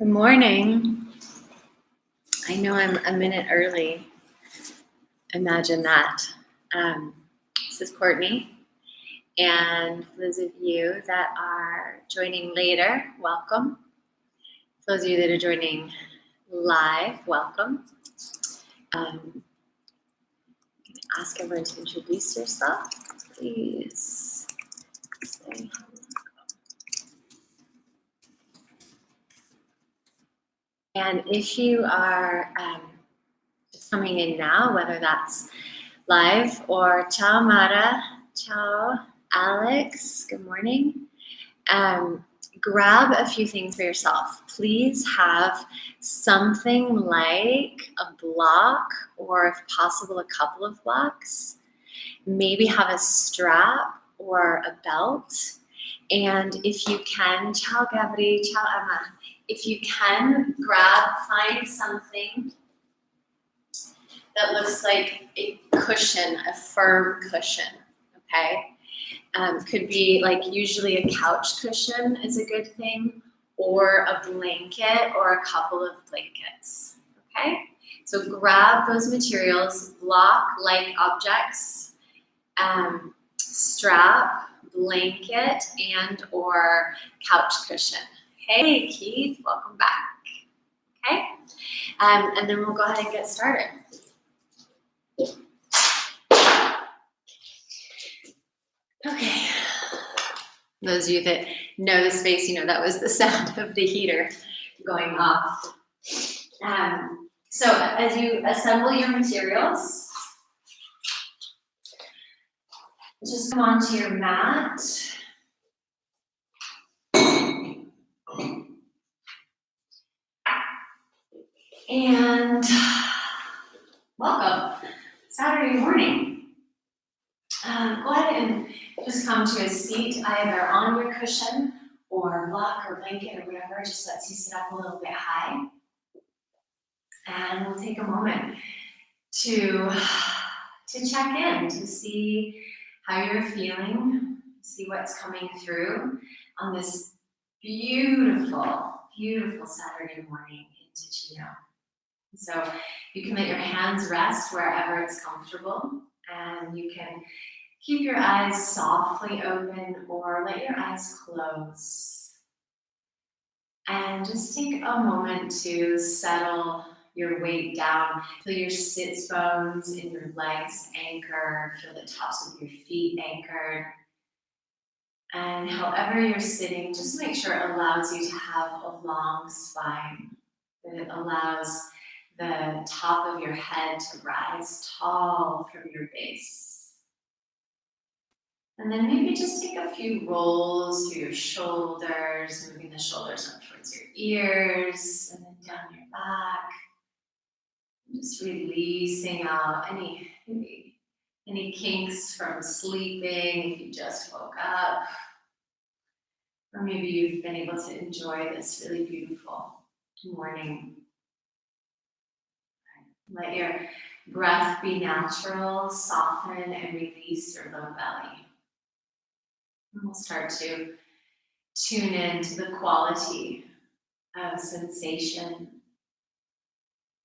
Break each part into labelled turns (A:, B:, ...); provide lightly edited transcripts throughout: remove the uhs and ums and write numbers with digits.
A: Good morning. I know I'm a minute early. Imagine that. This is Courtney. And for those of you that are joining later, welcome. For those of you that are joining live, welcome. I'm going to ask everyone to introduce yourself. Please say hello. And if you are just coming in now, whether that's live or ciao Mara, ciao Alex, good morning. Grab a few things for yourself. Please have something like a block, or if possible, a couple of blocks. Maybe have a strap or a belt. And if you can, ciao Gabri, ciao Emma. If you can, find something that looks like a cushion, a firm cushion, okay? Could be like usually a couch cushion is a good thing, or a blanket or a couple of blankets, okay? So grab those materials, block-like objects, strap, blanket, and or couch cushion. Hey, Keith, welcome back, okay? And then we'll go ahead and get started. Okay. Those of you that know the space, you know that was the sound of the heater going off. So as you assemble your materials, just come onto your mat. And welcome, Saturday morning. Go ahead and just come to a seat either on your cushion or block or blanket or whatever. Just lets you sit up a little bit high. And we'll take a moment to check in, to see how you're feeling, see what's coming through on this beautiful, beautiful Saturday morning in Ticino. So you can let your hands rest wherever it's comfortable, and you can keep your eyes softly open or let your eyes close. And just take a moment to settle your weight down. Feel your sits bones in your legs anchored. Feel the tops of your feet anchored. And however you're sitting, just make sure it allows you to have a long spine. That it allows the top of your head to rise tall from your base. And then maybe just take a few rolls through your shoulders, moving the shoulders up towards your ears and then down your back. Just releasing out any kinks from sleeping if you just woke up. Or maybe you've been able to enjoy this really beautiful morning. Let your breath be natural, soften and release your low belly. And we'll start to tune into the quality of sensation,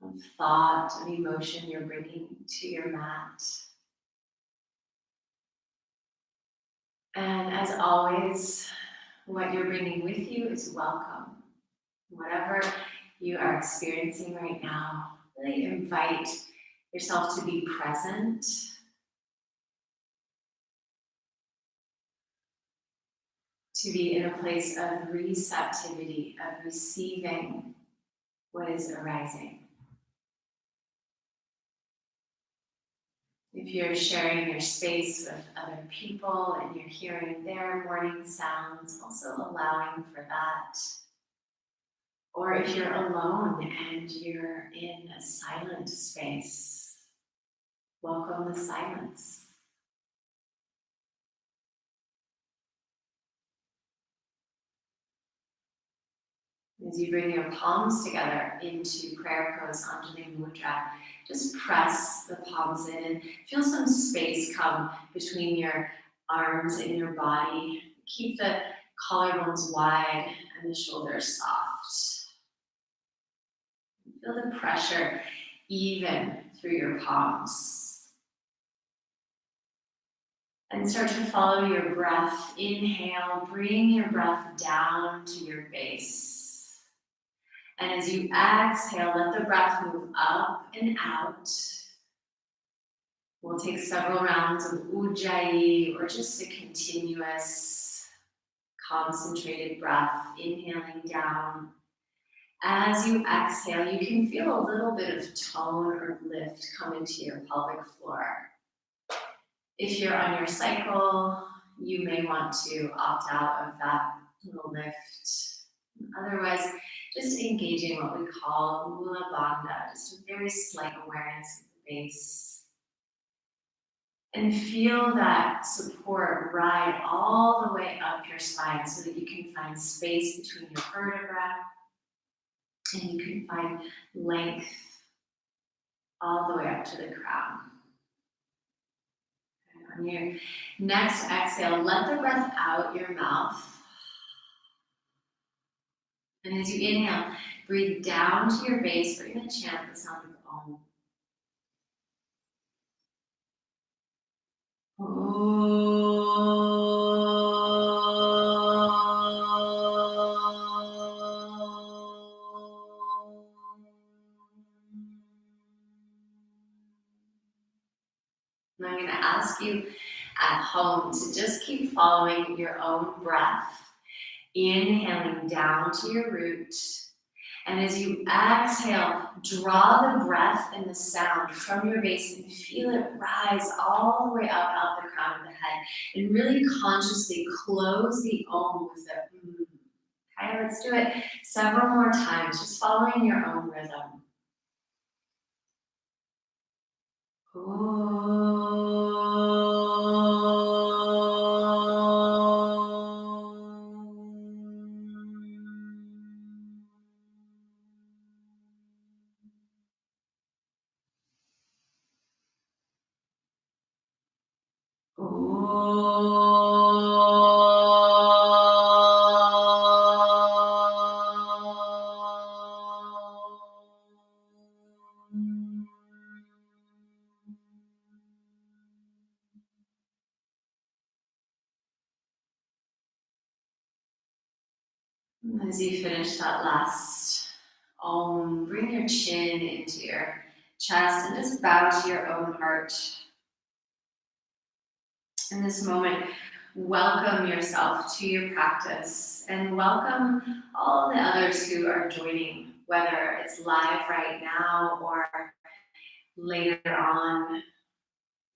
A: of thought, of emotion you're bringing to your mat. And as always, what you're bringing with you is welcome. Whatever you are experiencing right now, really invite yourself to be present. To be in a place of receptivity, of receiving what is arising. If you're sharing your space with other people and you're hearing their morning sounds, also allowing for that. Or if you're alone and you're in a silent space, welcome the silence. As you bring your palms together into prayer pose, Anjali Mudra, just press the palms in and feel some space come between your arms and your body. Keep the collarbones wide and the shoulders soft. Feel the pressure even through your palms. And start to follow your breath. Inhale, bring your breath down to your base. And as you exhale, let the breath move up and out. We'll take several rounds of ujjayi, or just a continuous, concentrated breath, inhaling down. As you exhale, you can feel a little bit of tone or lift come into your pelvic floor. If you're on your cycle, you may want to opt out of that little lift. Otherwise, just engaging what we call mula bandha, just a very slight awareness of the base. And feel that support ride all the way up your spine so that you can find space between your vertebrae and you can find length all the way up to the crown. And on your next exhale, let the breath out your mouth. And as you inhale, breathe down to your base. We're going to chant the sound of Om. And I'm going to ask you at home to just keep following your own breath, inhaling down to your root. And as you exhale, draw the breath and the sound from your base and feel it rise all the way up out the crown of the head. And really consciously close the Om with a Okay, let's do it several more times, just following your own rhythm. As you finish that last Om, bring your chin into your chest and just bow to your own heart. In this moment, welcome yourself to your practice and welcome all the others who are joining, whether it's live right now or later on.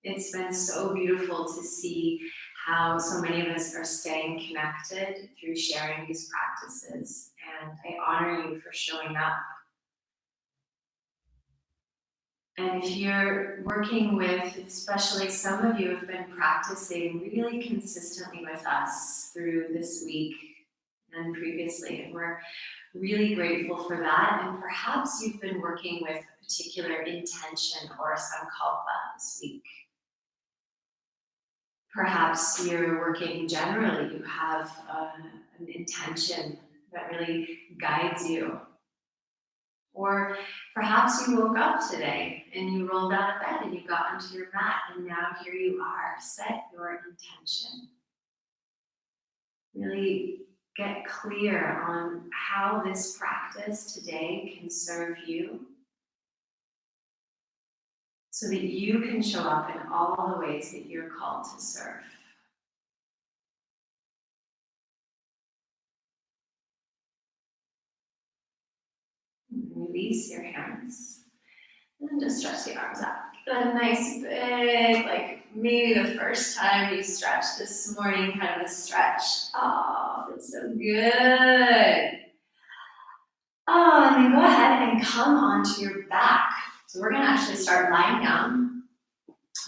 A: It's been so beautiful to see how so many of us are staying connected through sharing these practices, and I honor you for showing up. And if you're working with, especially some of you have been practicing really consistently with us through this week and previously, and we're really grateful for that. And perhaps you've been working with a particular intention or sankalpa this week. Perhaps you're working generally, you have an intention that really guides you. Or perhaps you woke up today and you rolled out of bed and you got onto your mat and now here you are. Set your intention. Really get clear on how this practice today can serve you so that you can show up in all the ways that you're called to serve. Release your hands. And then just stretch the arms out. A nice big, like maybe the first time you stretched this morning, kind of a stretch. Oh, feels so good. Oh, and then go ahead and come onto your back. So we're gonna actually start lying down,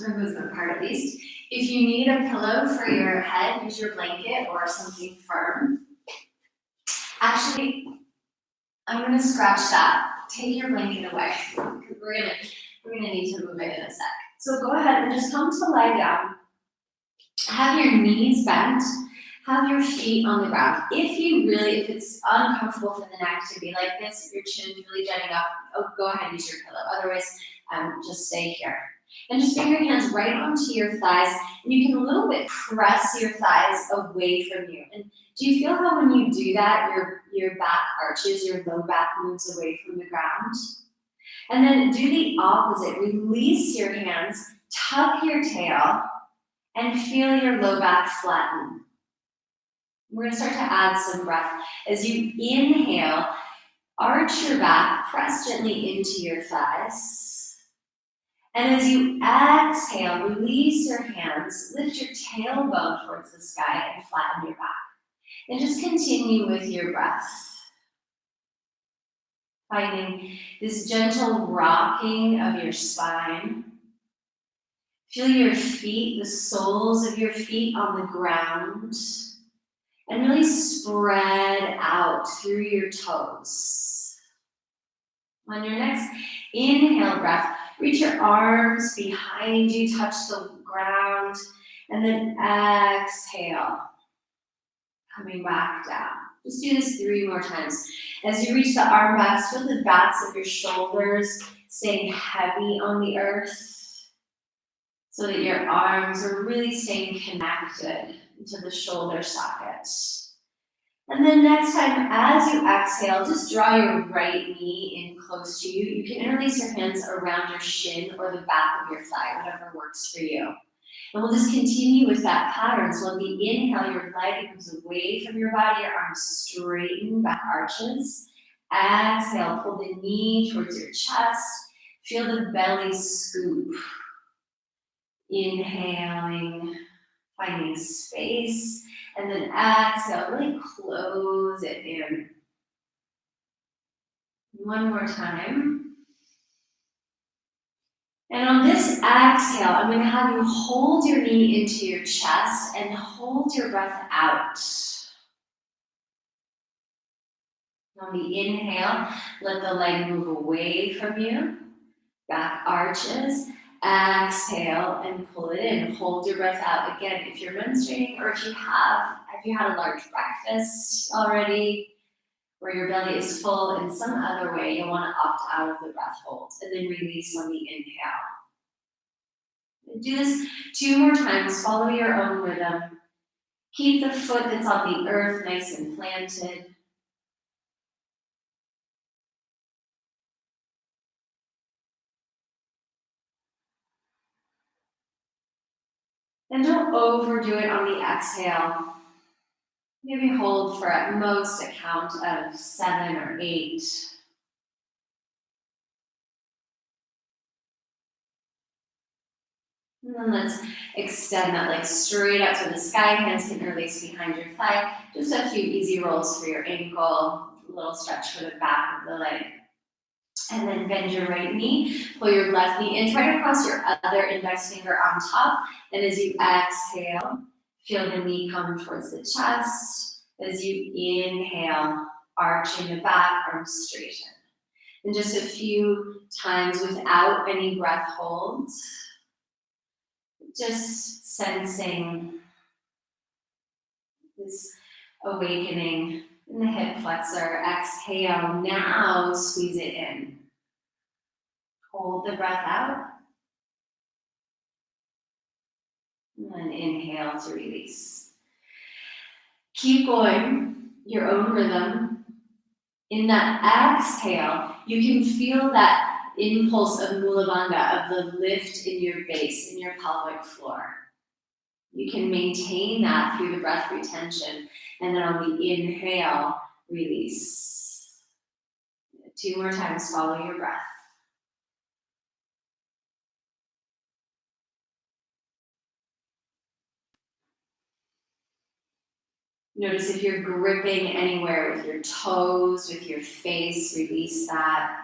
A: the movement part at least. If you need a pillow for your head, use your blanket or something firm. Actually, I'm gonna scratch that. Take your blanket away. We're gonna need to move it in a sec. So go ahead and just come to lie down. Have your knees bent have your feet on the ground. If it's uncomfortable for the neck to be like this, your chin really jutting up, go ahead and use your pillow. Otherwise, just stay here. And just bring your hands right onto your thighs, and you can a little bit press your thighs away from you. And do you feel how when you do that, your back arches, your low back moves away from the ground? And then do the opposite. Release your hands, tuck your tail, and feel your low back flatten. We're going to start to add some breath. As you inhale, arch your back, press gently into your thighs. And as you exhale, release your hands, lift your tailbone towards the sky and flatten your back. And just continue with your breath. Finding this gentle rocking of your spine. Feel your feet, the soles of your feet on the ground. And really spread out through your toes. On your next inhale breath, reach your arms behind you, touch the ground, and then exhale, coming back down. Just do this 3 more times. As you reach the arm backs, feel the backs of your shoulders staying heavy on the earth so that your arms are really staying connected to the shoulder socket. And then next time, as you exhale, just draw your right knee in close to you. You can interlace your hands around your shin or the back of your thigh, whatever works for you. And we'll just continue with that pattern. So on the inhale, your leg comes away from your body, your arms straighten, back arches. Exhale, pull the knee towards your chest. Feel the belly scoop. Inhaling, finding space. And then exhale, really close it in. One more time. And on this exhale, I'm going to have you hold your knee into your chest and hold your breath out. On the inhale, let the leg move away from you. Back arches. Exhale and pull it in. Hold your breath out. Again, if you're menstruating or if you had a large breakfast already, where your belly is full in some other way, you'll want to opt out of the breath hold and then release on the inhale. Do this 2 more times. Follow your own rhythm. Keep the foot that's on the earth nice and planted. And don't overdo it on the exhale. Maybe hold for at most a count of 7 or 8. And then let's extend that leg straight up to the sky. Hands can interlace behind your thigh. Just a few easy rolls for your ankle. A little stretch for the back of the leg. And then bend your right knee. Pull your left knee in. Try to cross your other index finger on top. And as you exhale, feel the knee come towards the chest. As you inhale, arching the back, arms straighten. And just a few times without any breath holds. Just sensing this awakening in the hip flexor. Exhale, now squeeze it in. Hold the breath out. And then inhale to release. Keep going, your own rhythm. In that exhale, you can feel that impulse of Mula Bandha, of the lift in your base, in your pelvic floor. You can maintain that through the breath retention. And then on the inhale, release. 2 more times, follow your breath. Notice if you're gripping anywhere with your toes, with your face, release that.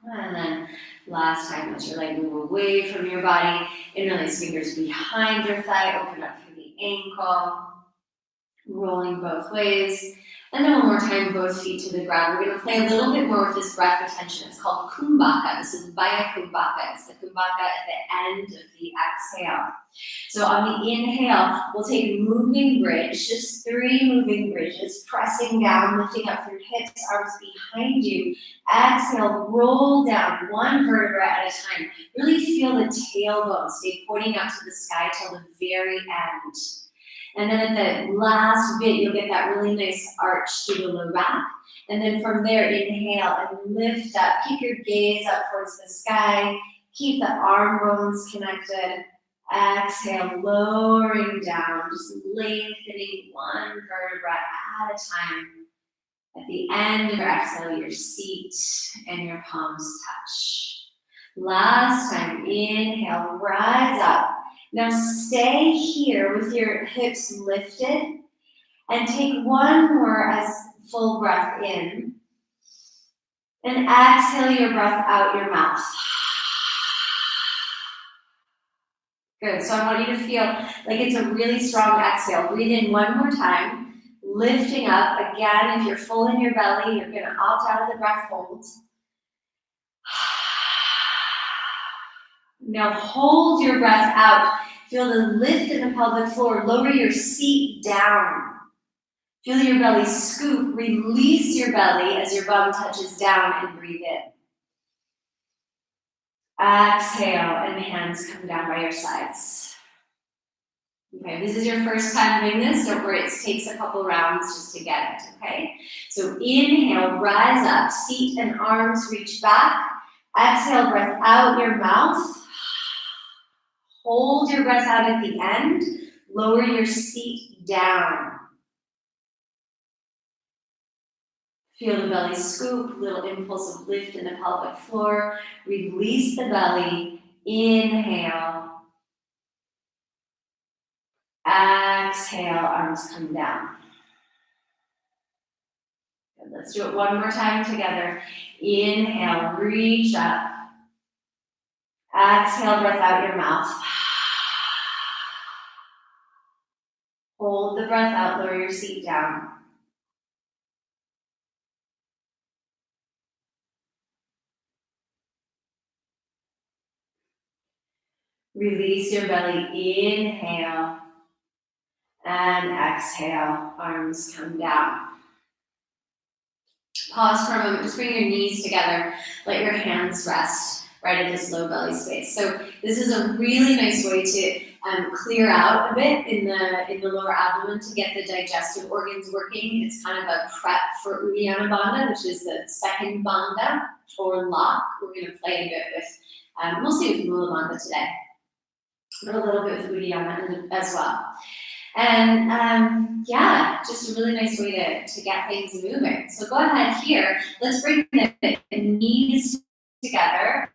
A: And then last time, let your leg move away from your body. Interlace fingers behind your thigh, open up through the ankle. Rolling both ways. And then one more time, both feet to the ground. We're going to play a little bit more with this breath retention. It's called kumbhaka. This is Vaya Kumbhaka. It's the kumbhaka at the end of the exhale. So on the inhale, we'll take a moving bridge, just 3 moving bridges, pressing down, lifting up through hips, arms behind you. Exhale, roll down 1 vertebra at a time. Really feel the tailbone stay pointing up to the sky till the very end. And then at the last bit, you'll get that really nice arch through the low back. And then from there, inhale and lift up. Keep your gaze up towards the sky. Keep the arm bones connected. Exhale, lowering down, just lengthening 1 vertebra at a time. At the end of your exhale, your seat and your palms touch. Last time, inhale, rise up. Now stay here with your hips lifted and take 1 more as full breath in. And exhale your breath out your mouth. Good, so I want you to feel like it's a really strong exhale. Breathe in 1 more time, lifting up. Again, if you're full in your belly, you're gonna opt out of the breath hold. Now hold your breath out. Feel the lift in the pelvic floor. Lower your seat down. Feel your belly scoop. Release your belly as your bum touches down and breathe in. Exhale and hands come down by your sides. Okay, this is your first time doing this. Don't worry, it takes a couple rounds just to get it, okay? So inhale, rise up, seat and arms reach back. Exhale, breath out your mouth. Hold your breath out at the end. Lower your seat down. Feel the belly scoop, little impulse of lift in the pelvic floor. Release the belly. Inhale. Exhale, arms come down. Good. Let's do it 1 more time together. Inhale, reach up. Exhale, breath out your mouth. Hold the breath out, lower your seat down. Release your belly, inhale, and exhale, arms come down. Pause for a moment, just bring your knees together, let your hands rest right at this low belly space. So this is a really nice way to clear out a bit in the lower abdomen to get the digestive organs working. It's kind of a prep for Uddiyana Bandha, which is the second bandha or lock. We're going to play a bit with, mostly with Mula Bandha today, but a little bit with Uddiyana as well. And yeah, just a really nice way to get things moving. So go ahead here. Let's bring the knees together.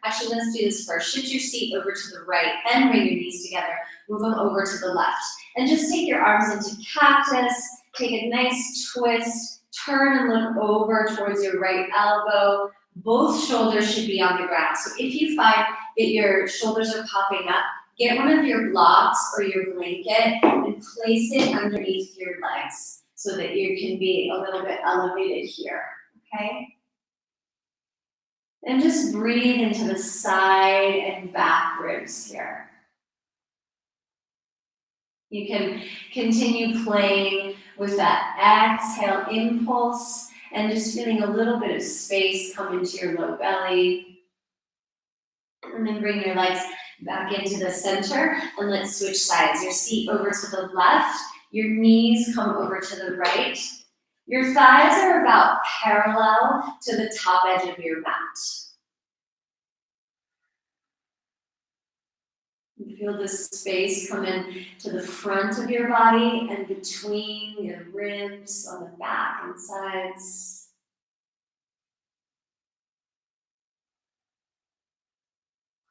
A: Actually, let's do this first. Shift your seat over to the right and bring your knees together. Move them over to the left. And just take your arms into cactus. Take a nice twist. Turn and look over towards your right elbow. Both shoulders should be on the ground. So if you find that your shoulders are popping up, get one of your blocks or your blanket and place it underneath your legs so that you can be a little bit elevated here, okay? And just breathe into the side and back ribs here. You can continue playing with that exhale impulse and just feeling a little bit of space come into your low belly. And then bring your legs back into the center and let's switch sides. Your seat over to the left, your knees come over to the right. Your thighs are about parallel to the top edge of your mat. You feel this space come in to the front of your body and between your ribs on the back and sides.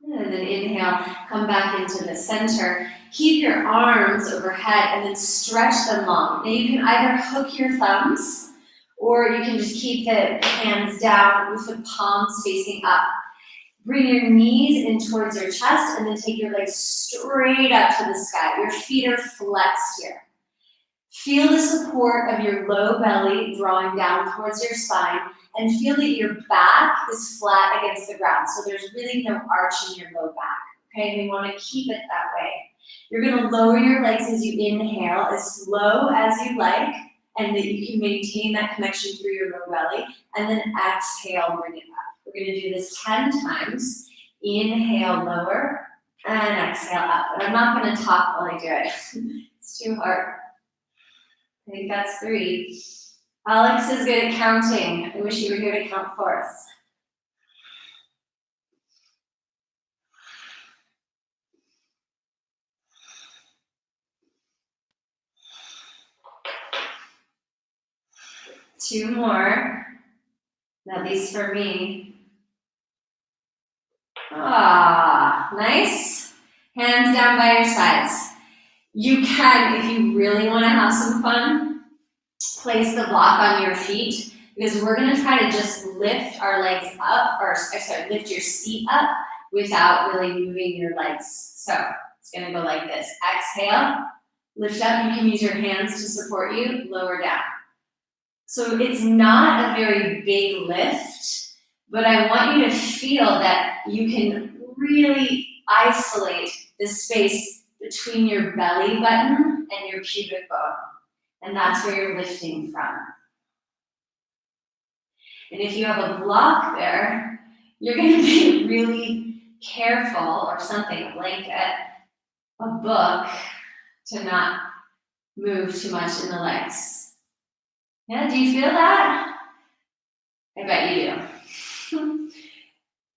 A: And then inhale, come back into the center. Keep your arms overhead and then stretch them long. Now you can either hook your thumbs or you can just keep the hands down with the palms facing up. Bring your knees in towards your chest and then take your legs straight up to the sky. Your feet are flexed here. Feel the support of your low belly drawing down towards your spine, and feel that your back is flat against the ground. So there's really no arch in your low back. Okay, and we want to keep it that way. You're going to lower your legs as you inhale, as slow as you like, and that you can maintain that connection through your low belly, and then exhale, bring it up. We're going to do this 10 times. Inhale, lower, and exhale up. And I'm not going to talk while I do it. It's too hard. I think that's 3. Alex is good at counting. I wish you were here to count for us. Two more, at least for me. Ah, nice. Hands down by your sides. You can, if you really want to have some fun, place the block on your feet, because we're going to try to just lift our legs up, or sorry, lift your seat up without really moving your legs. So it's going to go like this. Exhale, lift up. You can use your hands to support you, lower down. So it's not a very big lift, but I want you to feel that you can really isolate the space between your belly button and your pubic bone. And that's where you're lifting from. And if you have a block there, you're going to be really careful, or something, a blanket, a book, to not move too much in the legs. Yeah, do you feel that? I bet you do.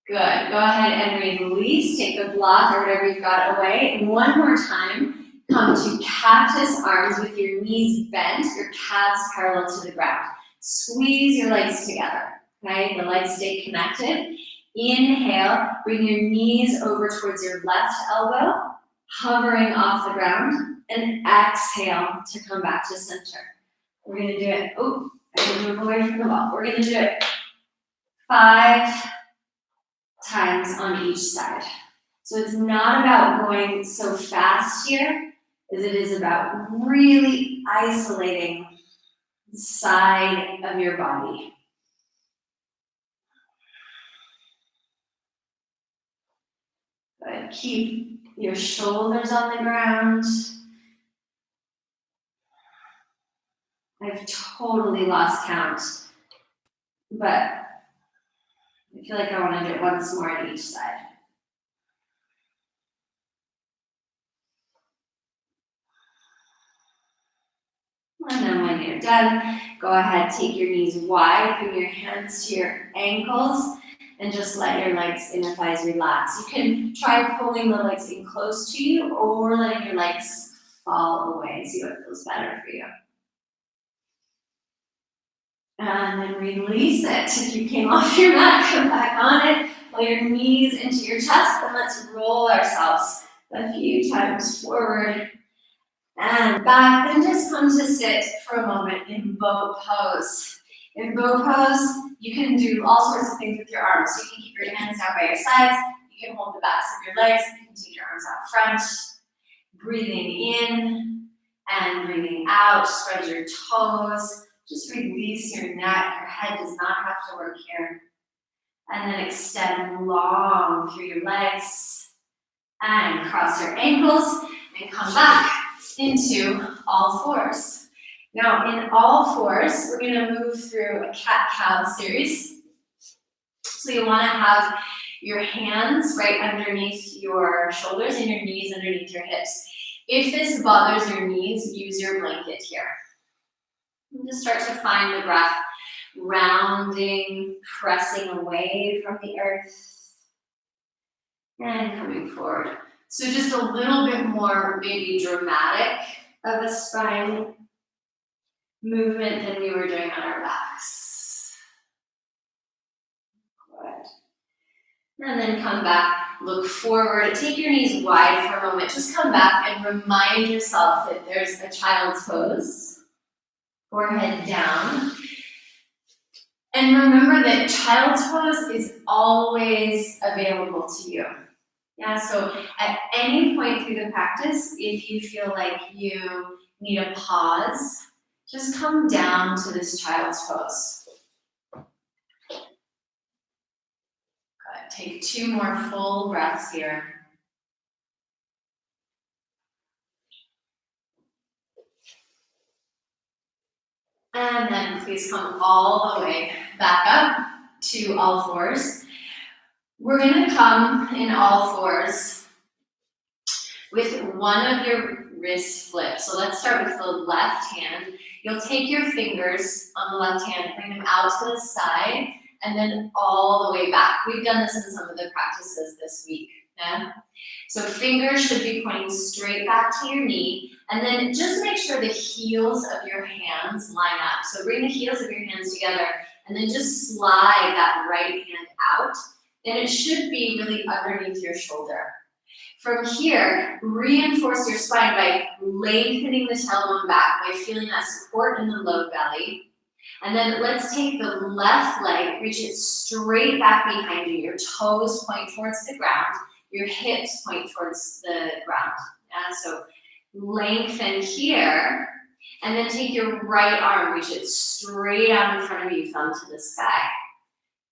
A: Good. Go ahead and release. Take the block or whatever you've got away. And one more time, come to cactus arms with your knees bent, your calves parallel to the ground. Squeeze your legs together. Okay, the legs stay connected. Inhale, bring your knees over towards your left elbow, hovering off the ground, and exhale to come back to center. We're going to do it. Oh, I didn't move away from the wall. We're going to do it 5 times on each side. So it's not about going so fast here as it is about really isolating the side of your body. Good. Keep your shoulders on the ground. I've totally lost count, but I feel like I want to do it once more on each side. And then when you're done, go ahead, take your knees wide, bring your hands to your ankles, and just let your legs, inner thighs relax. You can try pulling the legs in close to you, or letting your legs fall away. See what feels better for you. And then release it. If you came off your mat, come back on it. Pull your knees into your chest, and let's roll ourselves a few times forward and back. Then just come to sit for a moment in bow pose. In bow pose, you can do all sorts of things with your arms. So you can keep your hands down by your sides. You can hold the backs of your legs. You can take your arms out front. Breathing in and breathing out. Spread your toes. Just release your neck. Your head does not have to work here. And then extend long through your legs. And cross your ankles and come back into all fours. Now in all fours, we're going to move through a cat-cow series. So you want to have your hands right underneath your shoulders and your knees underneath your hips. If this bothers your knees, use your blanket here. And just start to find the breath, rounding, pressing away from the earth, and coming forward. So just a little bit more maybe dramatic of a spine movement than we were doing on our backs. Good. And then come back, look forward, take your knees wide for a moment. Just come back and remind yourself that there's a child's pose. Forehead down. And remember that child's pose is always available to you. Yeah, so at any point through the practice, if you feel like you need a pause, just come down to this child's pose. Good. Take 2 more full breaths here. And then please come all the way back up to all fours. We're gonna come in all fours with one of your wrists flipped. So let's start with the left hand. You'll take your fingers on the left hand, bring them out to the side, and then all the way back. We've done this in some of the practices this week. Yeah? So fingers should be pointing straight back to your knee, and then just make sure the heels of your hands line up. So bring the heels of your hands together, and then just slide that right hand out, and it should be really underneath your shoulder. From here, reinforce your spine by lengthening the tailbone back, by feeling that support in the low belly. And then let's take the left leg, reach it straight back behind you. Your toes point towards the ground. Your hips point towards the ground. Yeah, so lengthen here. And then take your right arm, reach it straight out in front of you, thumb to the sky.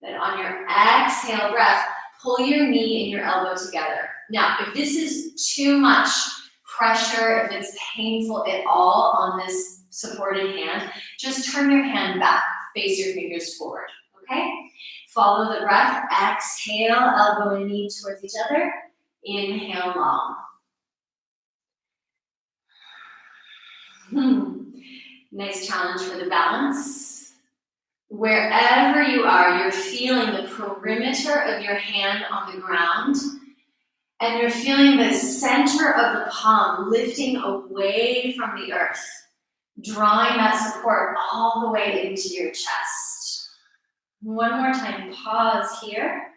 A: Then on your exhale breath, pull your knee and your elbow together. Now, if this is too much pressure, if it's painful at all on this supported hand, just turn your hand back, face your fingers forward, okay? Follow the breath, exhale, elbow and knee towards each other, inhale long. Nice challenge for the balance. Wherever you are, you're feeling the perimeter of your hand on the ground, and you're feeling the center of the palm lifting away from the earth, drawing that support all the way into your chest. One more time, pause here,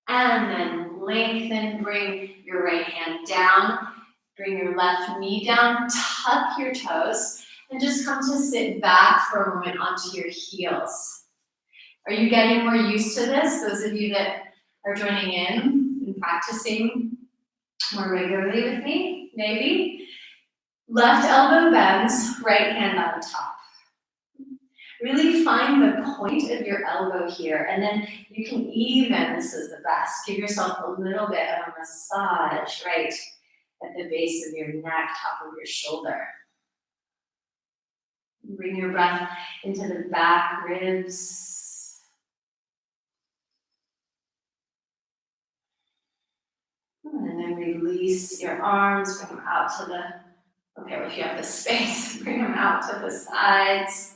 A: and then lengthen, bring your right hand down, bring your left knee down, tuck your toes, and just come to sit back for a moment onto your heels. Are you getting more used to this? Those of you that are joining in and practicing more regularly with me, maybe. Left elbow bends, right hand on top. Really find the point of your elbow here, and then you can even, this is the best, give yourself a little bit of a massage right at the base of your neck, top of your shoulder. Bring your breath into the back ribs. And then release your arms, bring them out to the, okay, if you have the space, bring them out to the sides.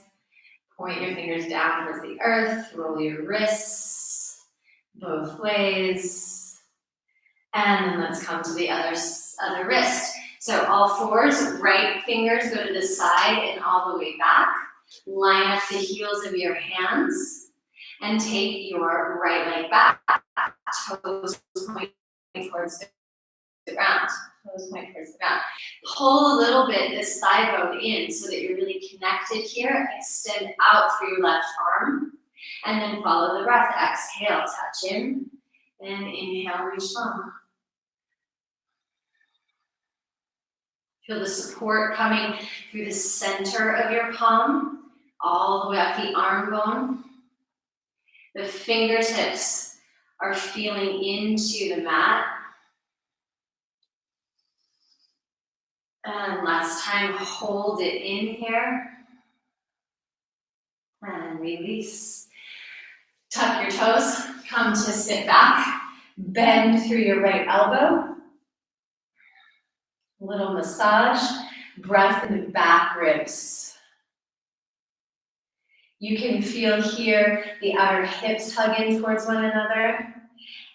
A: Point your fingers down towards the earth, roll your wrists both ways. And then let's come to the other wrist. So all fours, right fingers go to the side and all the way back. Line up the heels of your hands and take your right leg back. Toes point towards the ground. Toes point towards the ground. Pull a little bit this thigh bone in so that you're really connected here. Extend out through your left arm. And then follow the breath. Exhale, touch in. And inhale, reach long. Feel the support coming through the center of your palm, all the way up the arm bone. The fingertips are feeling into the mat. And last time, hold it in here. And release. Tuck your toes, come to sit back. Bend through your right elbow. A little massage, breath in the back ribs. You can feel here the outer hips hug in towards one another.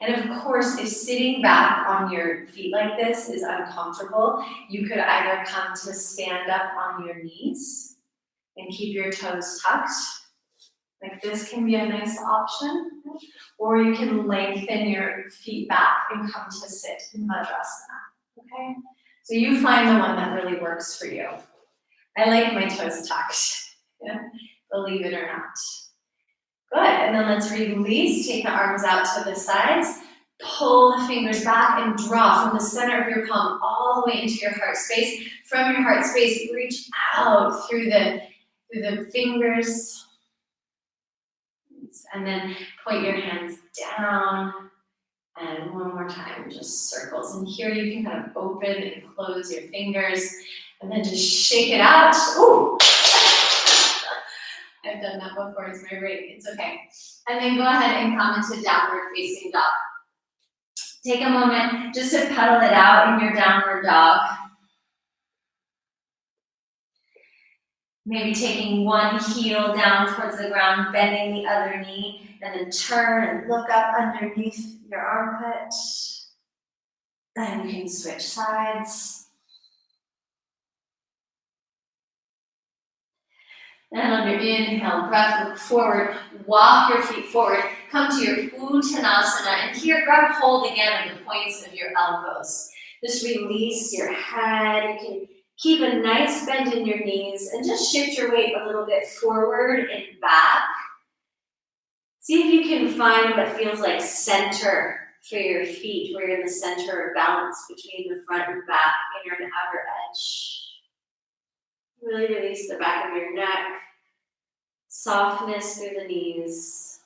A: And of course, if sitting back on your feet like this is uncomfortable, you could either come to stand up on your knees and keep your toes tucked. Like this can be a nice option. Or you can lengthen your feet back and come to sit in Madrasana. Okay? So you find the one that really works for you. I like my toes tucked, yeah? Believe it or not. Good, and then let's release, take the arms out to the sides, Pull the fingers back and draw from the center of your palm all the way into your heart space. From your heart space, reach out through the fingers. And then point your hands down. And one more time, just circles. And here you can kind of open and close your fingers. And then just shake it out. Ooh! I've done that before, it's my rate, it's okay. And then go ahead and come into downward facing dog. Take a moment just to pedal it out in your downward dog. Maybe taking one heel down towards the ground, bending the other knee, and then turn and look up underneath your armpit. Then you can switch sides. And on your inhale, breath, look forward, walk your feet forward, come to your Uttanasana, and here grab hold again of the points of your elbows. Just release your head. You can keep a nice bend in your knees and just shift your weight a little bit forward and back. See if you can find what feels like center for your feet, where you're in the center of balance between the front and back, inner and outer edge. Really release the back of your neck, softness through the knees.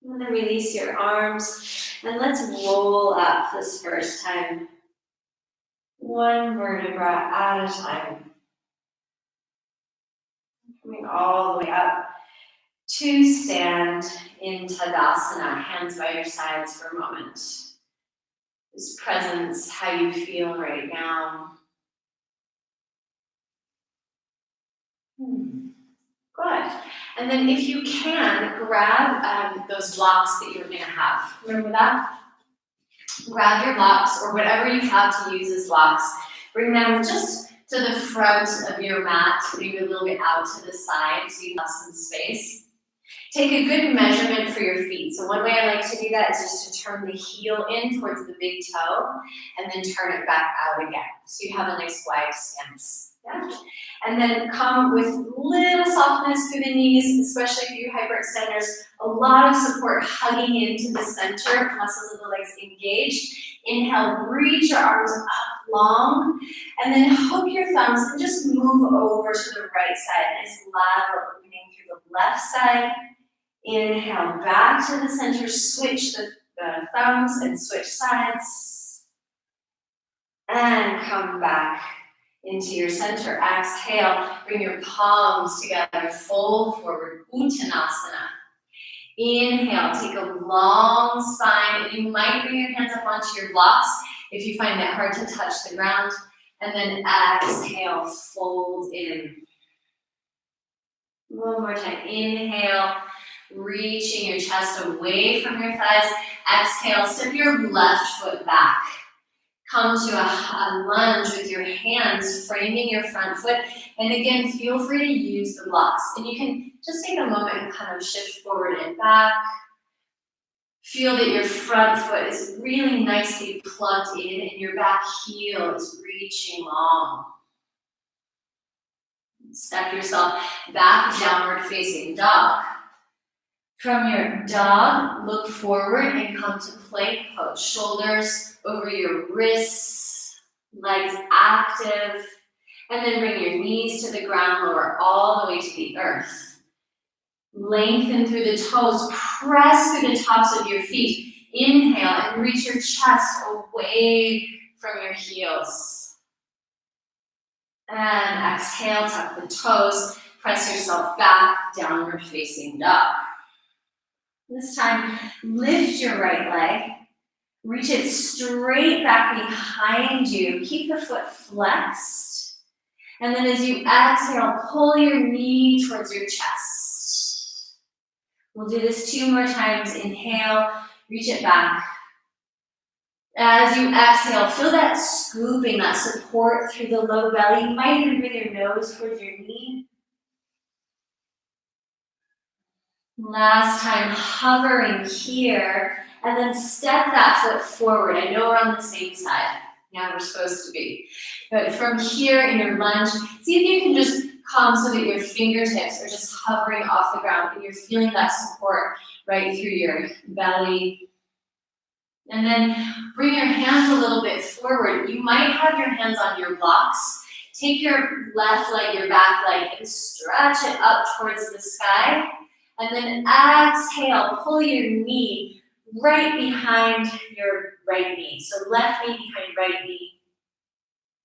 A: And then release your arms, and let's roll up this first time. One vertebra at a time. Coming all the way up to stand in Tadasana, hands by your sides for a moment. Is presence how you feel right now? Good. And then if you can, grab those blocks that you're going to have. Remember that? Grab your blocks or whatever you have to use as blocks. Bring them just to the front of your mat, maybe a little bit out to the side so you have some space. Take a good measurement for your feet. So one way I like to do that is just to turn the heel in towards the big toe and then turn it back out again. So you have a nice wide stance. Yeah. And then come with little softness through the knees, especially for you hyperextenders. A lot of support hugging into the center, muscles of the legs engaged. Inhale, reach your arms up long, and then hook your thumbs and just move over to the right side. Nice lateral opening through the left side. Inhale, back to the center, switch the thumbs and switch sides. And come back into your center. Exhale, bring your palms together, fold forward, Uttanasana. Inhale, take a long spine. You might bring your hands up onto your blocks if you find it hard to touch the ground. And then exhale, fold in. One more time. Inhale, reaching your chest away from your thighs. Exhale, step your left foot back. Come to a lunge with your hands framing your front foot. And again, feel free to use the blocks. And you can just take a moment and kind of shift forward and back. Feel that your front foot is really nicely plugged in and your back heel is reaching long. Step yourself back, downward facing dog. From your dog, look forward and come to plank pose. Shoulders over your wrists, legs active, and then bring your knees to the ground, lower all the way to the earth. Lengthen through the toes, press through the tops of your feet. Inhale and reach your chest away from your heels. And exhale, tuck the toes, press yourself back, downward facing dog. This time, lift your right leg, reach it straight back behind you. Keep the foot flexed. And then as you exhale, pull your knee towards your chest. We'll do this 2 more times. Inhale, reach it back. As you exhale, feel that scooping, that support through the low belly. You might even bring your nose towards your knee. Last time, hovering here, and then step that foot forward. I know we're on the same side. Yeah, we're supposed to be. But from here in your lunge, see if you can just come so that your fingertips are just hovering off the ground and you're feeling that support right through your belly. And then bring your hands a little bit forward. You might have your hands on your blocks. Take your left leg, your back leg, and stretch it up towards the sky. And then exhale, pull your knee right behind your right knee. So left knee behind right knee.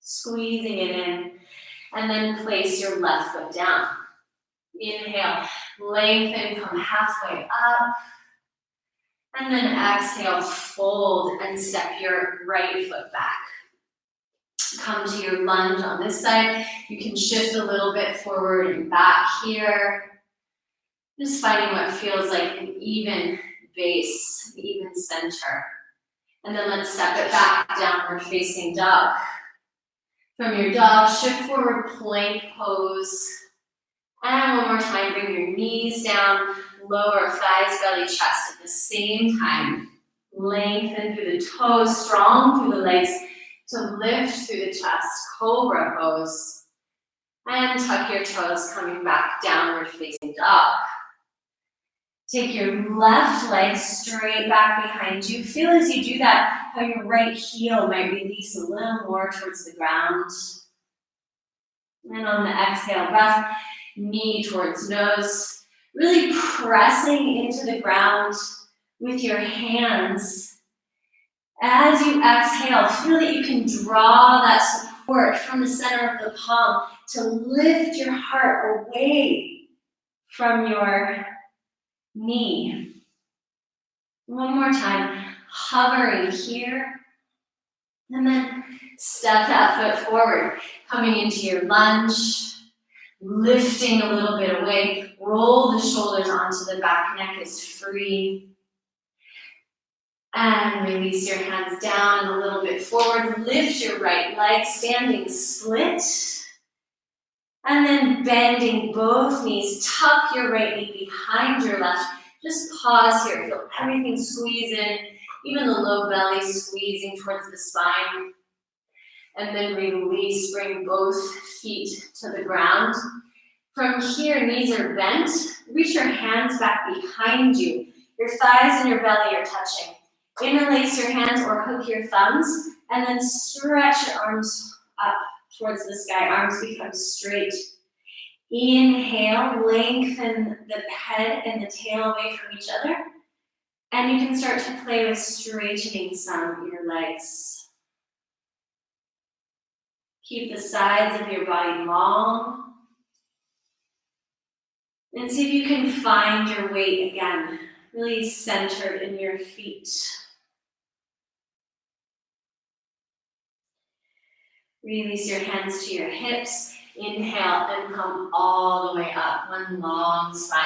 A: Squeezing it in. And then place your left foot down. Inhale, lengthen, come halfway up. And then exhale, fold and step your right foot back. Come to your lunge on this side. You can shift a little bit forward and back here. Just finding what feels like an even base, an even center. And then let's step it back, downward facing dog. From your dog, shift forward, plank pose. And one more time, bring your knees down, lower thighs, belly, chest at the same time. Lengthen through the toes, strong through the legs to lift through the chest, cobra pose. And tuck your toes, coming back, downward facing dog. Take your left leg straight back behind you. Feel as you do that, how your right heel might release a little more towards the ground. And on the exhale breath, knee towards nose, really pressing into the ground with your hands. As you exhale, feel that you can draw that support from the center of the palm to lift your heart away from your knee. One more time, hovering here, and then step that foot forward, coming into your lunge, lifting a little bit away, roll the shoulders onto the back, neck is free, and release your hands down and a little bit forward, lift your right leg, standing split, and then bending both knees, tuck your right knee behind your left. Just pause here, feel everything squeeze in, even the low belly squeezing towards the spine. And then release, bring both feet to the ground. From here, knees are bent. Reach your hands back behind you. Your thighs and your belly are touching. Interlace your hands or hook your thumbs, and then stretch your arms up towards the sky. Arms become straight. Inhale, lengthen the head and the tail away from each other. And you can start to play with straightening some of your legs. Keep the sides of your body long. And see if you can find your weight again, really centered in your feet. Release your hands to your hips. Inhale and come all the way up, one long spine.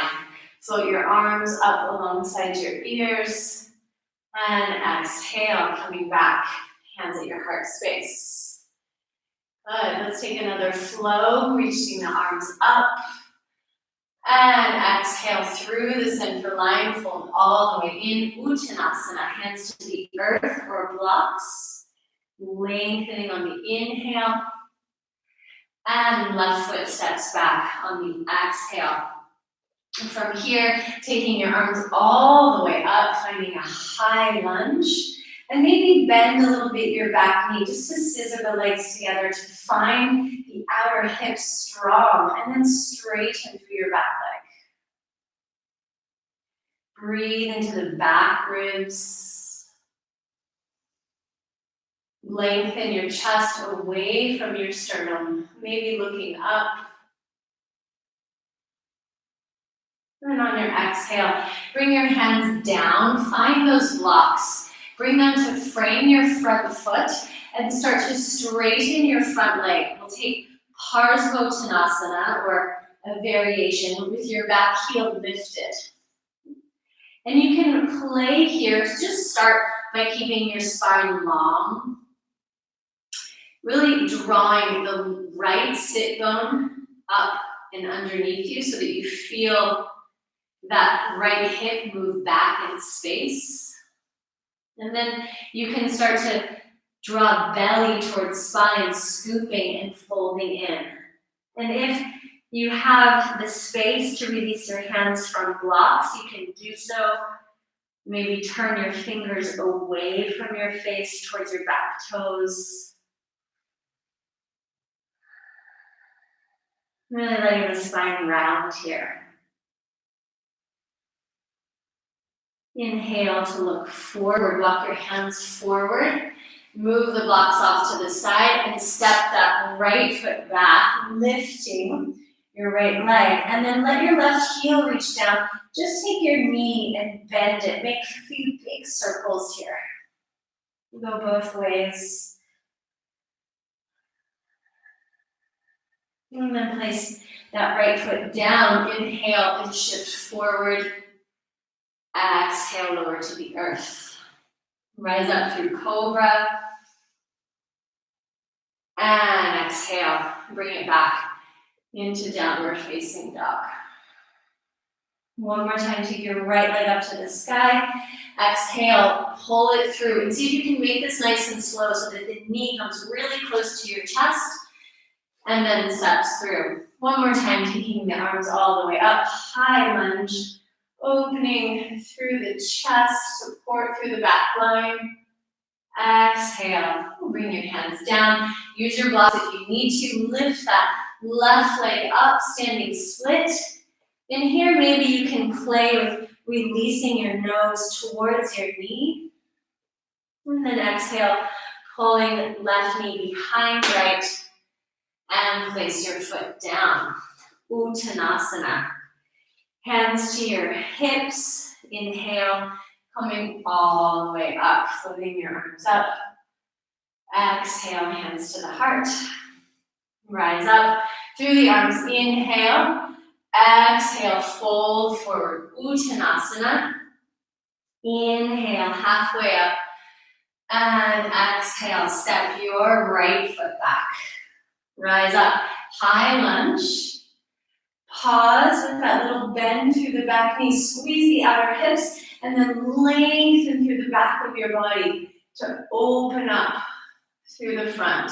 A: Float your arms up alongside your ears. And exhale, coming back, hands at your heart space. Good, let's take another flow, reaching the arms up. And exhale through the center line, fold all the way in, Uttanasana, hands to the earth or blocks. Lengthening on the inhale. And left foot steps back on the exhale. And from here, taking your arms all the way up, finding a high lunge. And maybe bend a little bit your back knee just to scissor the legs together to find the outer hips strong. And then straighten through your back leg. Breathe into the back ribs. Lengthen your chest away from your sternum, maybe looking up. And on your exhale, bring your hands down, find those blocks. Bring them to frame your front foot and start to straighten your front leg. We'll take Parsvottanasana, or a variation, with your back heel lifted. And you can play here, just start by keeping your spine long. Really drawing the right sit bone up and underneath you so that you feel that right hip move back in space. And then you can start to Draw belly towards spine, scooping and folding in. And if you have the space to release your hands from blocks, you can do so. Maybe turn your fingers away from your face towards your back toes. Really letting the spine round here. Inhale to look forward, walk your hands forward. Move the blocks off to the side and step that right foot back, lifting your right leg. And then let your left heel reach down. Just take your knee and bend it. Make a few big circles here. Go both ways. And then place that right foot down. Inhale and shift forward. Exhale, lower to the earth. Rise up through cobra. And exhale, bring it back into downward facing dog. One more time, take your right leg up to the sky. Exhale, pull it through. And see if you can make this nice and slow so that the knee comes really close to your chest and then steps through. One more time, taking the arms all the way up. High lunge, opening through the chest, support through the back line. Exhale, bring your hands down. Use your blocks if you need to. Lift that left leg up, standing split. And here maybe you can play with releasing your nose towards your knee. And then exhale, pulling left knee behind right. And place your foot down. Uttanasana. Hands to your hips. Inhale, coming all the way up, floating your arms up. Exhale, hands to the heart. Rise up through the arms. Inhale. Exhale, fold forward. Uttanasana. Inhale, halfway up. And exhale, step your right foot back. Rise up, high lunge. Pause with that little bend through the back knee. Squeeze the outer hips and then lengthen through the back of your body to open up through the front.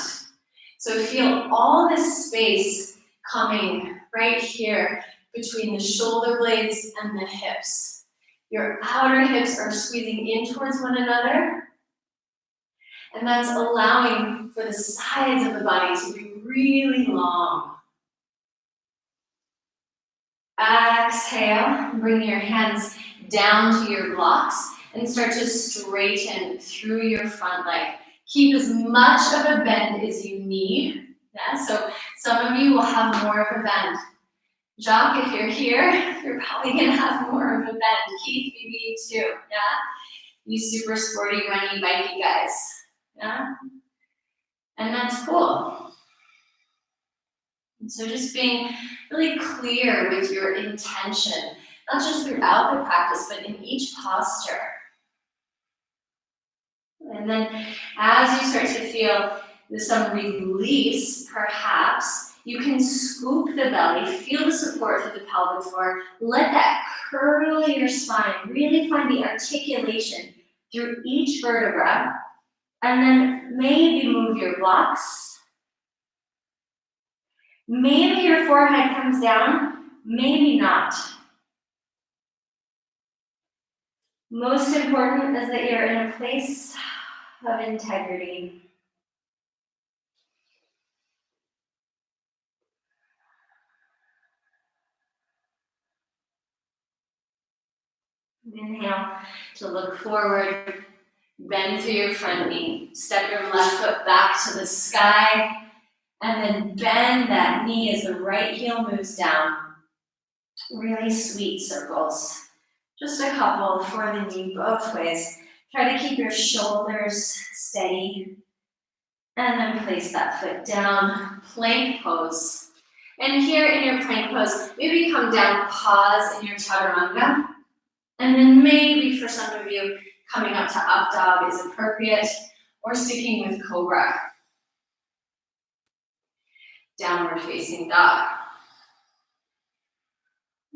A: So feel all this space coming right here between the shoulder blades and the hips. Your outer hips are squeezing in towards one another. And that's allowing for the sides of the body to be really long. Exhale, bring your hands down to your blocks and start to straighten through your front leg. Keep as much of a bend as you need. Yeah, so some of you will have more of a bend. Jacques, if you're here, you're probably gonna have more of a bend. Keith, maybe you too, yeah? You super sporty, runny, bikey guys, yeah? And that's cool. And so just being really clear with your intention, not just throughout the practice, but in each posture. And then as you start to feel some release, perhaps, you can scoop the belly, feel the support through the pelvic floor, let that curl your spine, really find the articulation through each vertebra, and then maybe move your blocks. Maybe your forehead comes down, maybe not. Most important is that you're in a place of integrity. Inhale to look forward, bend through your front knee, step your left foot back to the sky, and then bend that knee as the right heel moves down. Really sweet circles. Just a couple for the knee both ways. Try to keep your shoulders steady. And then place that foot down, plank pose. And here in your plank pose, maybe come down, pause in your chaturanga. And then maybe for some of you, coming up to up dog is appropriate, or sticking with cobra. Downward facing dog.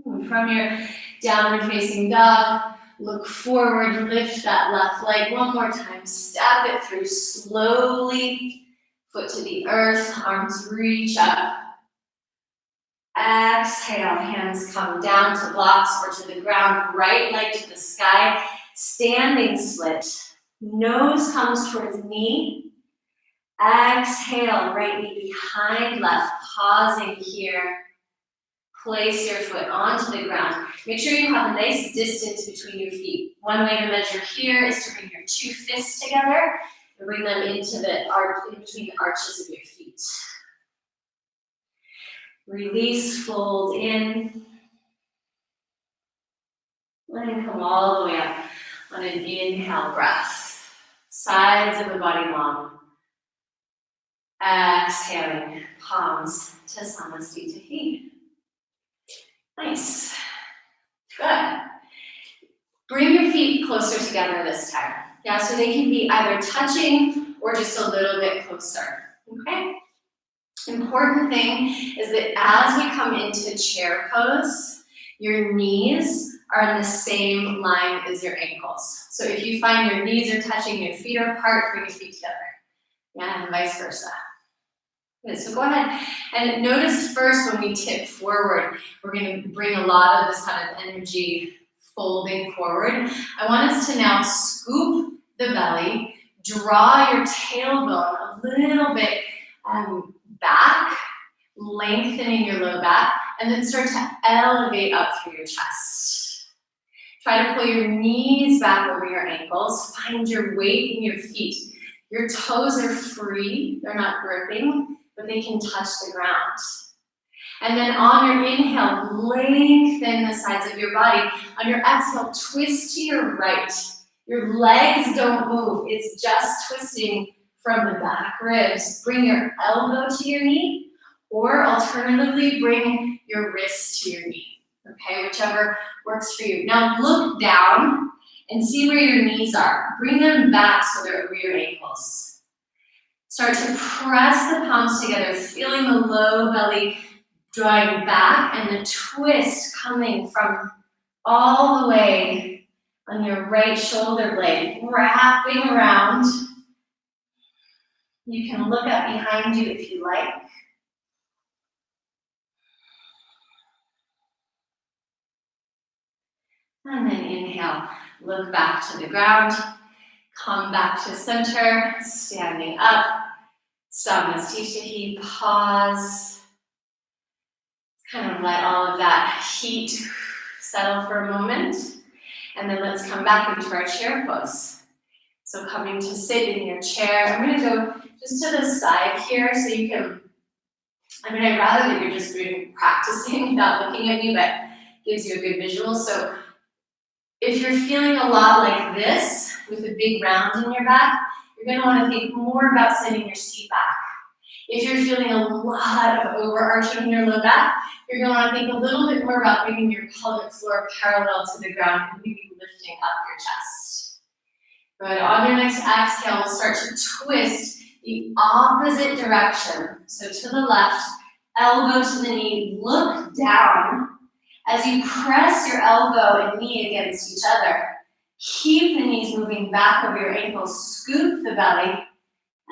A: And from your downward facing dog, look forward, lift that left leg one more time, step it through slowly, foot to the earth, arms reach up. Exhale, hands come down to blocks or to the ground, right leg to the sky, standing split. Nose comes towards knee. Exhale, right knee behind left, pausing here. Place your foot onto the ground. Make sure you have a nice distance between your feet. One way to measure here is to bring your two fists together and bring them into the arch, in between the arches of your feet. Release, fold in. And come all the way up on an inhale breath. Sides of the body long. Exhaling, palms to Samasthiti. Nice. Good. Bring your feet closer together this time. Yeah, so they can be either touching or just a little bit closer. Okay? Important thing is that as we come into chair pose, your knees are in the same line as your ankles. So if you find your knees are touching, your feet are apart, bring your feet together. Yeah, and vice versa. Good, so go ahead and notice first when we tip forward, we're going to bring a lot of this kind of energy folding forward. I want us to now scoop the belly, draw your tailbone a little bit back, lengthening your low back, and then start to elevate up through your chest. Try to pull your knees back over your ankles. Find your weight in your feet. Your toes are free, they're not gripping, but they can touch the ground. And then on your inhale, lengthen the sides of your body. On your exhale, twist to your right. Your legs don't move, it's just twisting from the back ribs. Bring your elbow to your knee, or alternatively, bring your wrist to your knee. Okay, whichever works for you. Now look down and see where your knees are. Bring them back so they're over your ankles. Start to press the palms together, feeling the low belly drawing back and the twist coming from all the way on your right shoulder blade, wrapping around. You can look up behind you if you like. And then inhale, look back to the ground, come back to center, standing up, Samasthiti, pause. Kind of let all of that heat settle for a moment. And then let's come back into our chair pose. So coming to sit in your chair, I'm gonna go just to the side here so you can, I'd rather that you're just practicing without looking at me, but gives you a good visual. So if you're feeling a lot like this, with a big round in your back, you're gonna wanna think more about sending your seat back. If you're feeling a lot of overarching in your low back, you're gonna wanna think a little bit more about bringing your pelvic floor parallel to the ground and maybe lifting up your chest. Good, on your next exhale, we'll start to twist the opposite direction. So to the left, elbow to the knee, look down. As you press your elbow and knee against each other, keep the knees moving back over your ankles, scoop the belly,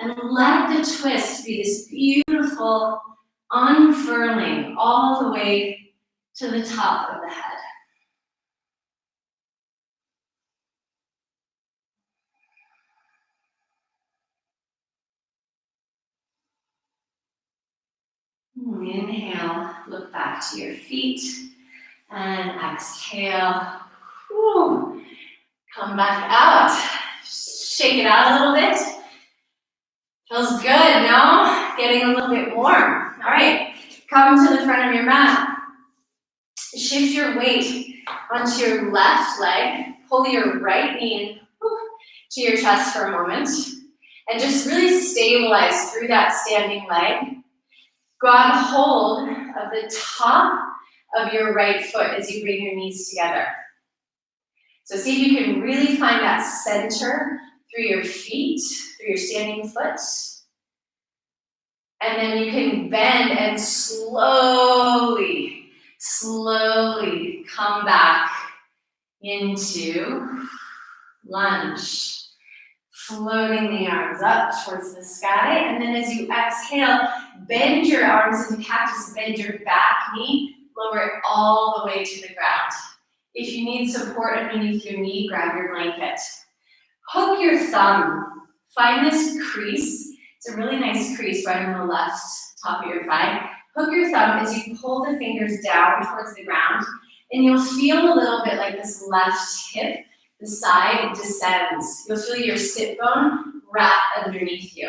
A: and let the twist be this beautiful unfurling all the way to the top of the head. Inhale, look back to your feet, and exhale. Whew. Come back out. Shake it out a little bit. Feels good, no? Getting a little bit warm. All right, come to the front of your mat. Shift your weight onto your left leg. Pull your right knee in to your chest for a moment. And just really stabilize through that standing leg. Grab hold of the top of your right foot as you bring your knees together. So see if you can really find that center through your feet, through your standing foot. And then you can bend and slowly come back into lunge. Floating the arms up towards the sky, and then as you exhale, bend your arms into cactus, bend your back knee, lower it all the way to the ground. If you need support underneath your knee, grab your blanket. Hook your thumb. Find this crease. It's a really nice crease right on the left top of your thigh. Hook your thumb as you pull the fingers down towards the ground, and you'll feel a little bit like this left hip, the side descends. You'll feel your sit bone wrap underneath you.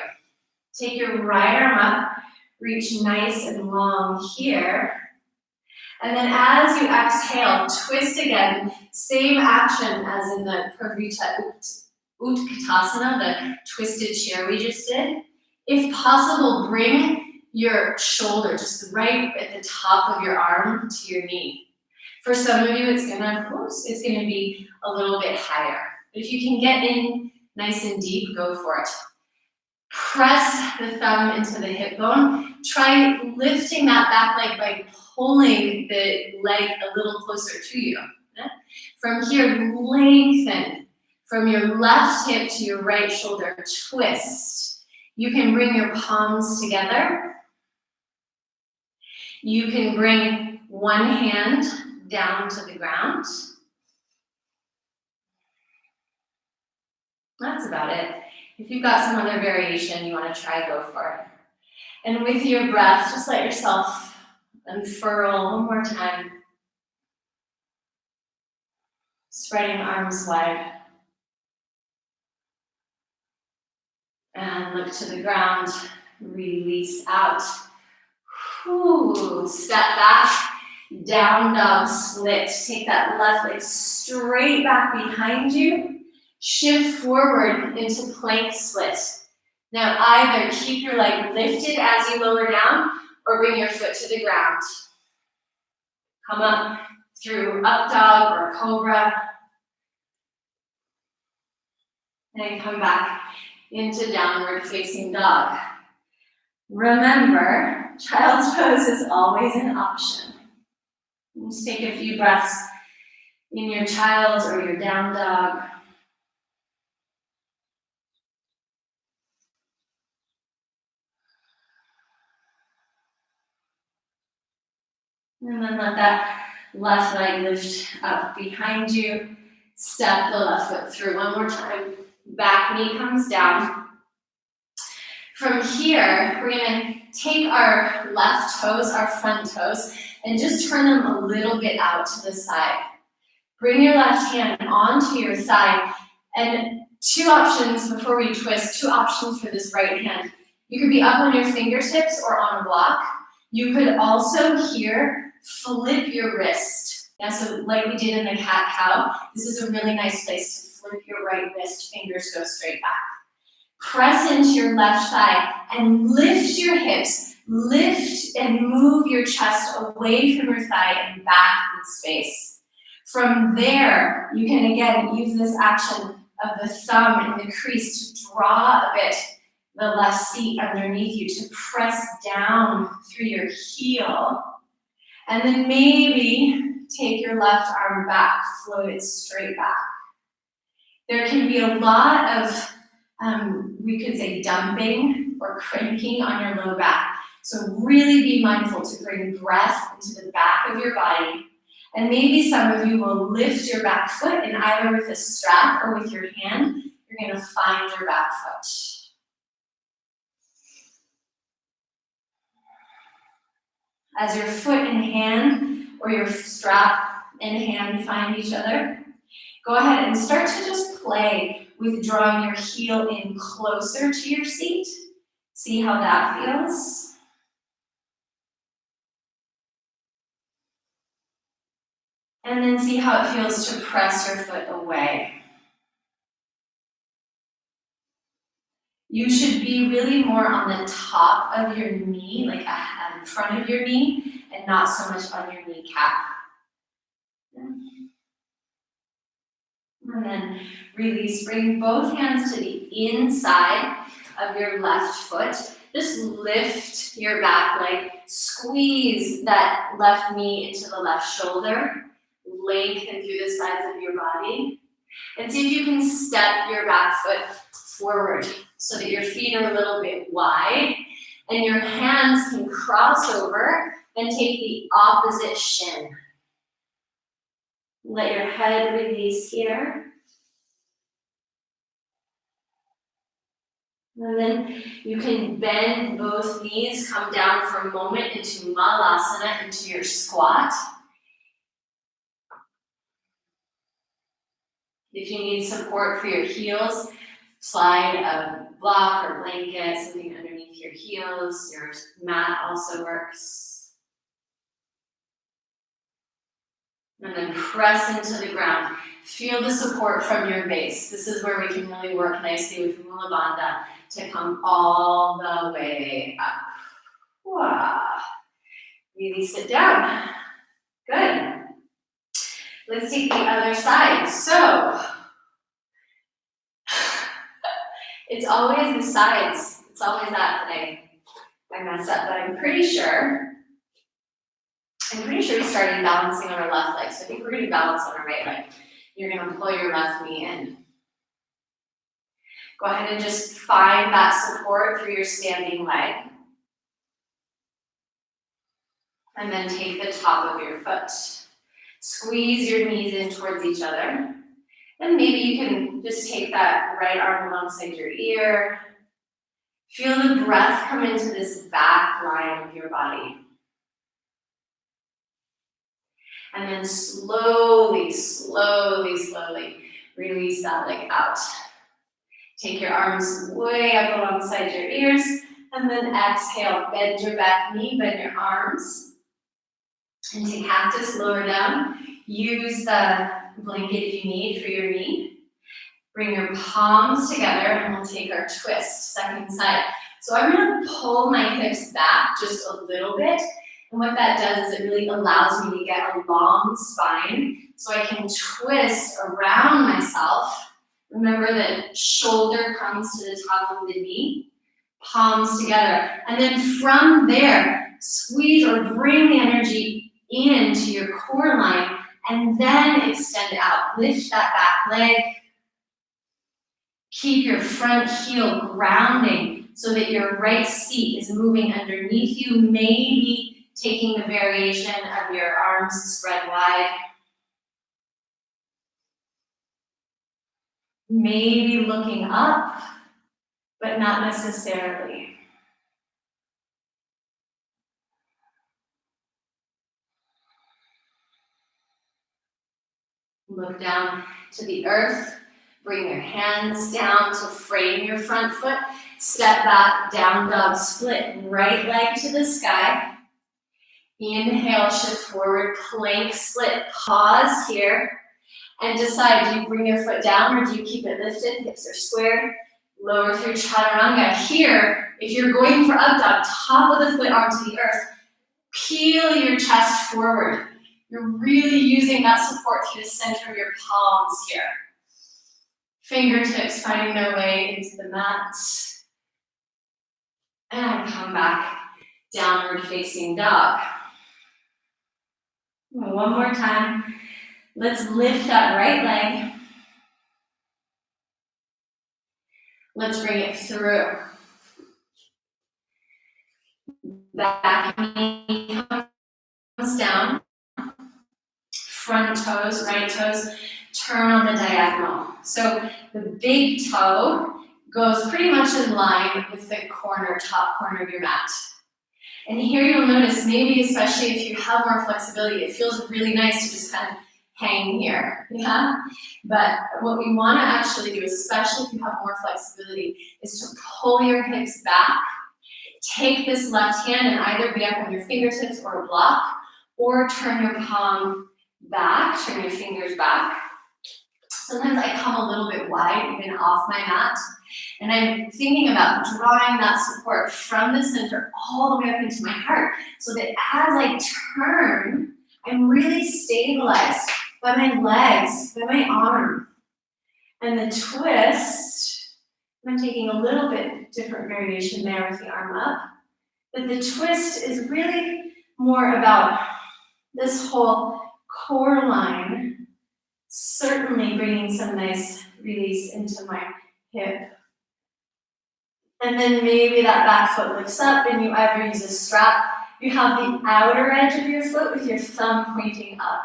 A: Take your right arm up, reach nice and long here. And then as you exhale, twist again. Same action as in the Pravrita Utkatasana, the twisted chair we just did. If possible, bring your shoulder just right at the top of your arm to your knee. For some of you, it's gonna be a little bit higher. But if you can get in nice and deep, go for it. Press the thumb into the hip bone. Try lifting that back leg by pulling the leg a little closer to you. From here, lengthen. From your left hip to your right shoulder, twist. You can bring your palms together. You can bring one hand down to the ground. That's about it. If you've got some other variation you want to try, go for it. And with your breath, just let yourself unfurl one more time. Spreading arms wide. And look to the ground. Release out. Step back. Down dog split. Take that left leg straight back behind you. Shift forward into plank split. Now either keep your leg lifted as you lower down or bring your foot to the ground. Come up through up dog or cobra. And come back into downward facing dog. Remember, child's pose is always an option. Just take a few breaths in your child's or your down dog. And then let that left leg lift up behind you. Step the left foot through one more time. Back knee comes down. From here, we're gonna take our left toes, our front toes, and just turn them a little bit out to the side. Bring your left hand onto your thigh, and two options before we twist, two options for this right hand. You could be up on your fingertips or on a block. You could also here flip your wrist. Yeah, so like we did in the cat-cow, this is a really nice place to flip your right wrist, fingers go straight back. Press into your left thigh and lift your hips. Lift and move your chest away from your thigh and back in space. From there, you can again use this action of the thumb and the crease to draw a bit the left seat underneath you, to press down through your heel. And then maybe take your left arm back, float it straight back. There can be a lot of, we could say dumping or cranking on your low back. So really be mindful to bring breath into the back of your body. And maybe some of you will lift your back foot, and either with a strap or with your hand, you're gonna find your back foot. As your foot and hand, or your strap and hand find each other, go ahead and start to just play with drawing your heel in closer to your seat. See how that feels. And then see how it feels to press your foot away. You should be really more on the top of your knee, like in front of your knee, and not so much on your kneecap. And then release, bring both hands to the inside of your left foot. Just lift your back leg, squeeze that left knee into the left shoulder. lengthen through the sides of your body. And see if you can step your back foot forward so that your feet are a little bit wide and your hands can cross over and take the opposite shin. Let your head release here. And then you can bend both knees, come down for a moment into Malasana, into your squat. If you need support for your heels, slide a block or blanket, something underneath your heels. Your mat also works. And then press into the ground. Feel the support from your base. This is where we can really work nicely with Mula Bandha to come all the way up. Wow. Really sit down. Good. Let's take the other side. So, it's always the sides. It's always that I mess up, but I'm pretty sure we started balancing on our left leg. So I think we're going to balance on our right leg. You're going to pull your left knee in. Go ahead and just find that support through your standing leg. And then take the top of your foot. Squeeze your knees in towards each other. And maybe you can just take that right arm alongside your ear. Feel the breath come into this back line of your body. And then slowly, slowly, slowly release that leg out. Take your arms way up alongside your ears, and then exhale. Bend your back knee, bend your arms. And take cactus, lower down. Use the blanket if you need for your knee. Bring your palms together, and we'll take our twist, second side. So I'm gonna pull my hips back just a little bit. And what that does is it really allows me to get a long spine so I can twist around myself. Remember that shoulder comes to the top of the knee, palms together. And then from there, squeeze or bring the energy into your core line and then extend it out. Lift that back leg. Keep your front heel grounding so that your right seat is moving underneath you, maybe taking the variation of your arms spread wide. Maybe looking up, but not necessarily. Look down to the earth. Bring your hands down to frame your front foot. Step back, down dog split. Right leg to the sky. Inhale, shift forward, plank split. Pause here and decide, do you bring your foot down or do you keep it lifted? Hips are squared. Lower through chaturanga. Here, if you're going for up dog, top of the foot onto the earth. Peel your chest forward. You're really using that support through the center of your palms here. Fingertips finding their way into the mat. And come back, downward facing dog. One more time. Let's lift that right leg. Let's bring it through. Back knee comes down. Front toes, right toes, turn on the diagonal. So the big toe goes pretty much in line with the top corner of your mat. And here you'll notice, maybe especially if you have more flexibility, it feels really nice to just kind of hang here, yeah? But what we want to actually do, especially if you have more flexibility, is to pull your hips back. Take this left hand and either be up on your fingertips or a block, or turn your palm back, turn your fingers back. Sometimes I come a little bit wide, even off my mat, and I'm thinking about drawing that support from the center all the way up into my heart, so that as I turn, I'm really stabilized by my legs, by my arm. And the twist, I'm taking a little bit different variation there with the arm up, but the twist is really more about this whole core line. Certainly bringing some nice release into my hip. And then maybe that back foot lifts up and you either use a strap. You have the outer edge of your foot with your thumb pointing up.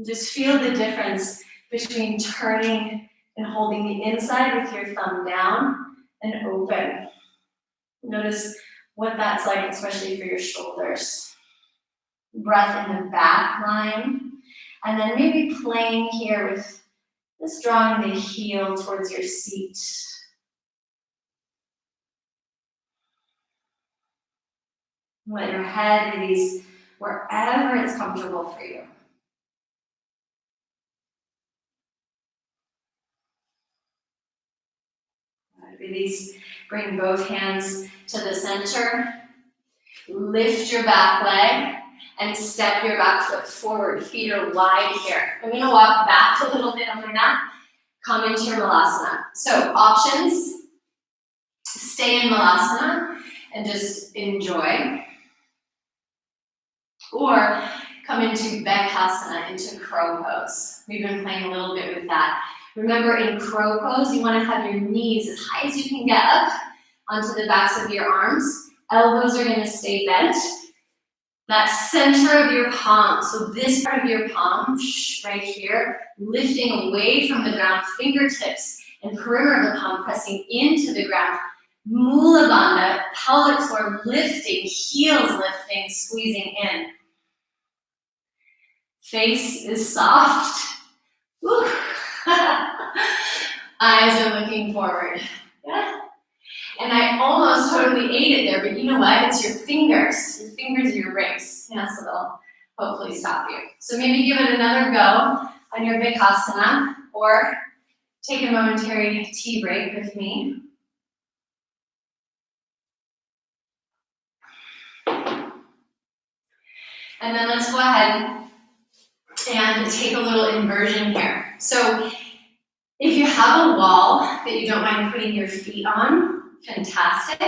A: Just feel the difference between turning and holding the inside with your thumb down and open. Notice what that's like, especially for your shoulders. Breath in the back line. And then maybe playing here with just drawing the heel towards your seat. Let your head release wherever it's comfortable for you. Release, bring both hands to the center. Lift your back leg and step your back foot forward. Feet are wide here. I'm going to walk back a little bit on my mat. Come into your Malasana. So options, stay in Malasana and just enjoy. Or come into Bekasana, into crow pose. We've been playing a little bit with that. Remember, in crow pose, you want to have your knees as high as you can get up onto the backs of your arms. Elbows are going to stay bent. That center of your palm, so this part of your palm, right here, lifting away from the ground, fingertips and perimeter of the palm pressing into the ground. Mula Bandha, pelvic floor lifting, heels lifting, squeezing in. Face is soft. Woo. Eyes are looking forward. Yeah. And I almost totally ate it there, but you know what? It's your fingers. Your fingers are your rings. Yeah, so they'll hopefully stop you. So maybe give it another go on your Vikasana, or take a momentary tea break with me. And then let's go ahead and take a little inversion here. So if you have a wall that you don't mind putting your feet on, fantastic,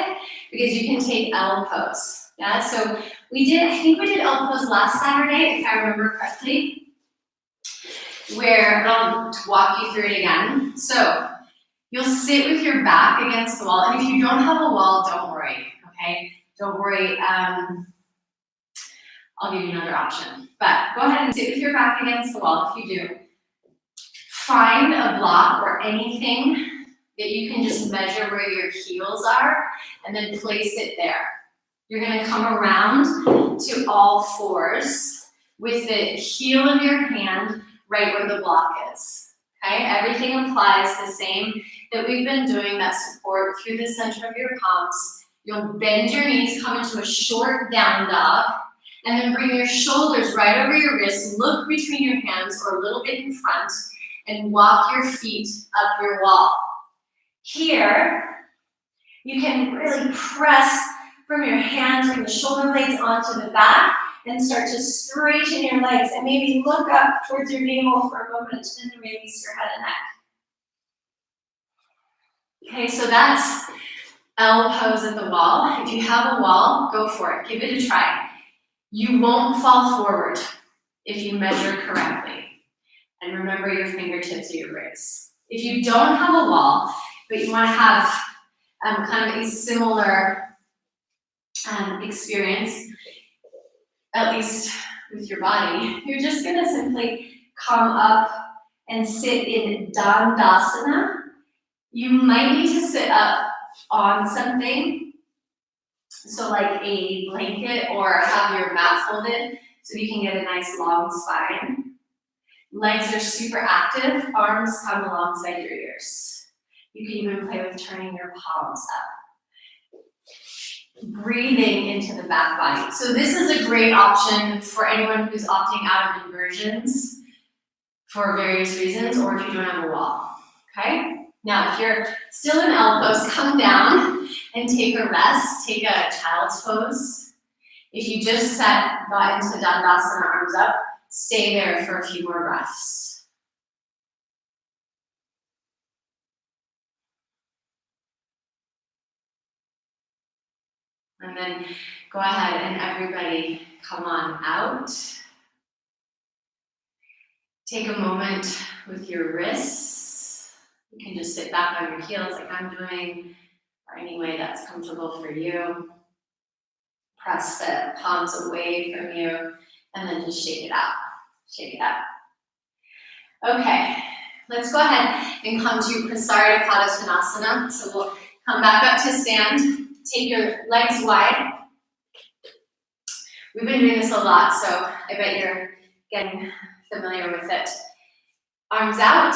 A: because you can take L pose. Yeah, so I think we did L pose last Saturday, if I remember correctly, where I'll walk you through it again. So you'll sit with your back against the wall, and if you don't have a wall, don't worry, okay? Don't worry, I'll give you another option. But go ahead and sit with your back against the wall if you do. Find a block or anything that you can just measure where your heels are, and then place it there. You're gonna come around to all fours with the heel of your hand right where the block is, okay? Everything applies the same that we've been doing, that support through the center of your palms. You'll bend your knees, come into a short down dog, and then bring your shoulders right over your wrists, look between your hands or a little bit in front, and walk your feet up your wall. Here, you can really press from your hands, from the shoulder blades onto the back, and start to straighten your legs, and maybe look up towards your navel for a moment, and then release your head and neck. Okay, so that's L pose at the wall. If you have a wall, go for it. Give it a try. You won't fall forward if you measure correctly. And remember, your fingertips are your wrists. If you don't have a wall, but you want to have kind of a similar experience, at least with your body, you're just going to simply come up and sit in Dandasana. You might need to sit up on something, so like a blanket, or have your mat folded so you can get a nice long spine. Legs are super active, arms come alongside your ears. You can even play with turning your palms up. Breathing into the back body. So this is a great option for anyone who's opting out of inversions for various reasons, or if you don't have a wall, okay? Now, if you're still in L pose, come down and take a rest, take a child's pose. If you just got into Dandasana, arms up, stay there for a few more breaths. And then go ahead and everybody come on out. Take a moment with your wrists. You can just sit back on your heels like I'm doing, or any way that's comfortable for you. Press the palms away from you, and then just shake it out. Shake it out. Okay, let's go ahead and come to Prasarita Padottanasana. So we'll come back up to stand. Take your legs wide. We've been doing this a lot, so I bet you're getting familiar with it. Arms out,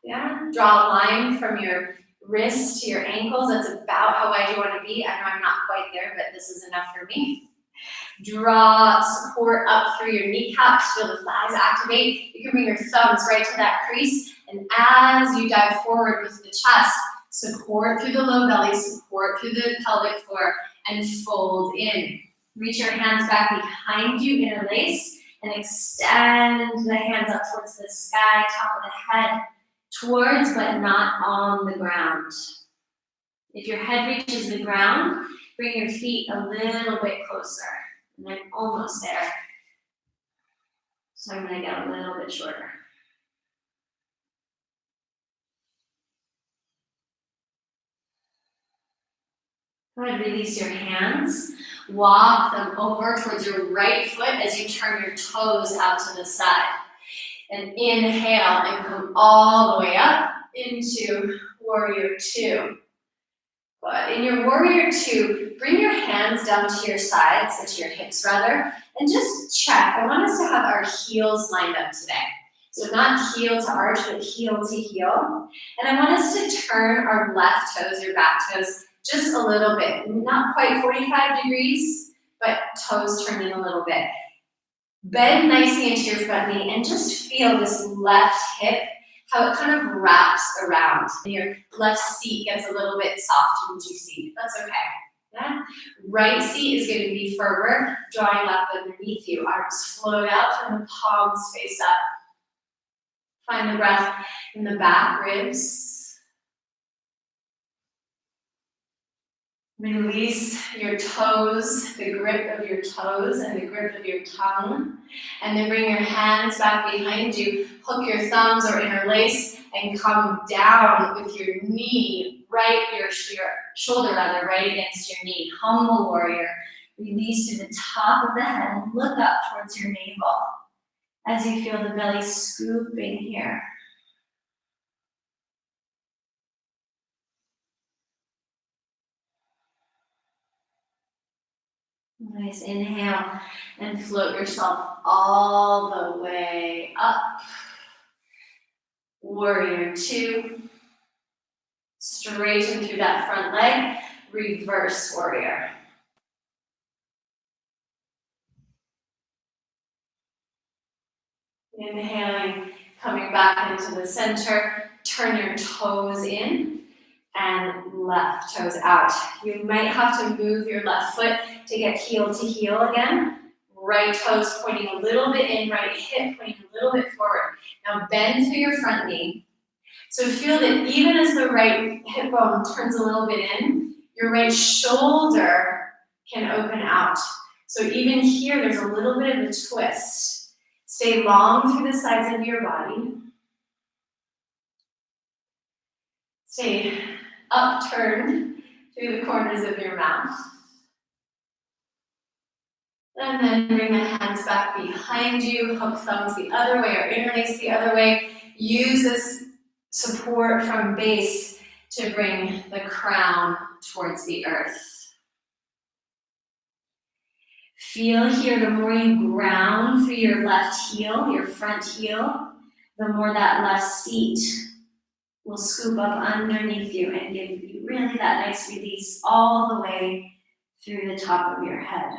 A: yeah. Draw a line from your wrist to your ankles. That's about how wide you want to be. I know I'm not quite there, but this is enough for me. Draw support up through your kneecaps. Feel the thighs activate. You can bring your thumbs right to that crease, and as you dive forward with the chest, support through the low belly, support through the pelvic floor, and fold in. Reach your hands back behind you, interlace, and extend the hands up towards the sky, top of the head, towards but not on the ground. If your head reaches the ground, bring your feet a little bit closer. And I'm almost there. So I'm going to get a little bit shorter. Go ahead, release your hands. Walk them over towards your right foot as you turn your toes out to the side. And inhale and come all the way up into Warrior Two. But in your Warrior Two, bring your hands down to your sides, or to your hips rather, and just check. I want us to have our heels lined up today. So not heel to arch, but heel to heel. And I want us to turn our left toes, your back toes, just a little bit. Not quite 45 degrees, but toes turning a little bit. Bend nicely into your front knee and just feel this left hip, how it kind of wraps around. And your left seat gets a little bit soft and juicy. That's okay. Yeah? Right seat is going to be firmer, drawing up underneath you. Arms float out and the palms face up. Find the breath in the back ribs. Release your toes, the grip of your toes and the grip of your tongue. And then bring your hands back behind you. Hook your thumbs or interlace and come down with your knee, your shoulder rather, right against your knee. Humble warrior. Release to the top of the head and look up towards your navel as you feel the belly scooping here. Nice, inhale and float yourself all the way up. Warrior Two. Straighten through that front leg. Reverse warrior. Inhaling, coming back into the center. Turn your toes in. And left toes out. You might have to move your left foot to get heel to heel again. Right toes pointing a little bit in, right hip pointing a little bit forward. Now bend through your front knee. So feel that even as the right hip bone turns a little bit in, your right shoulder can open out. So even here, there's a little bit of a twist. Stay long through the sides of your body. Stay upturned through the corners of your mouth. And then bring the hands back behind you, hook thumbs the other way or interlace the other way. Use this support from base to bring the crown towards the earth. Feel here, the more you ground through your left heel, your front heel, the more that left seat will scoop up underneath you and give you really that nice release all the way through the top of your head.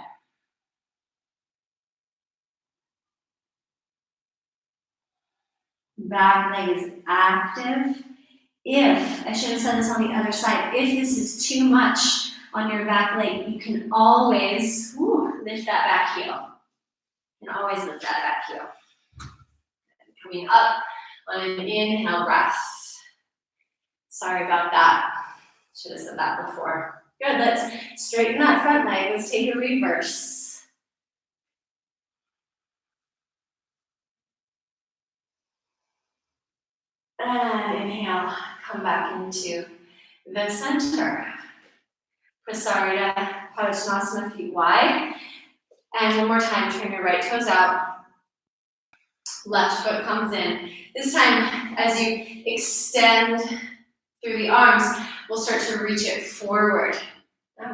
A: Back leg is active. I should have said this on the other side, if this is too much on your back leg, you can always lift that back heel. You can always lift that back heel. Coming up on an inhale breath. Sorry about that. Should have said that before. Good, let's straighten that front leg. Let's take a reverse. And inhale, come back into the center. Prasarita Padottanasana, feet wide. And one more time, turn your right toes out. Left foot comes in. This time, as you extend through the arms, we'll start to reach it forward.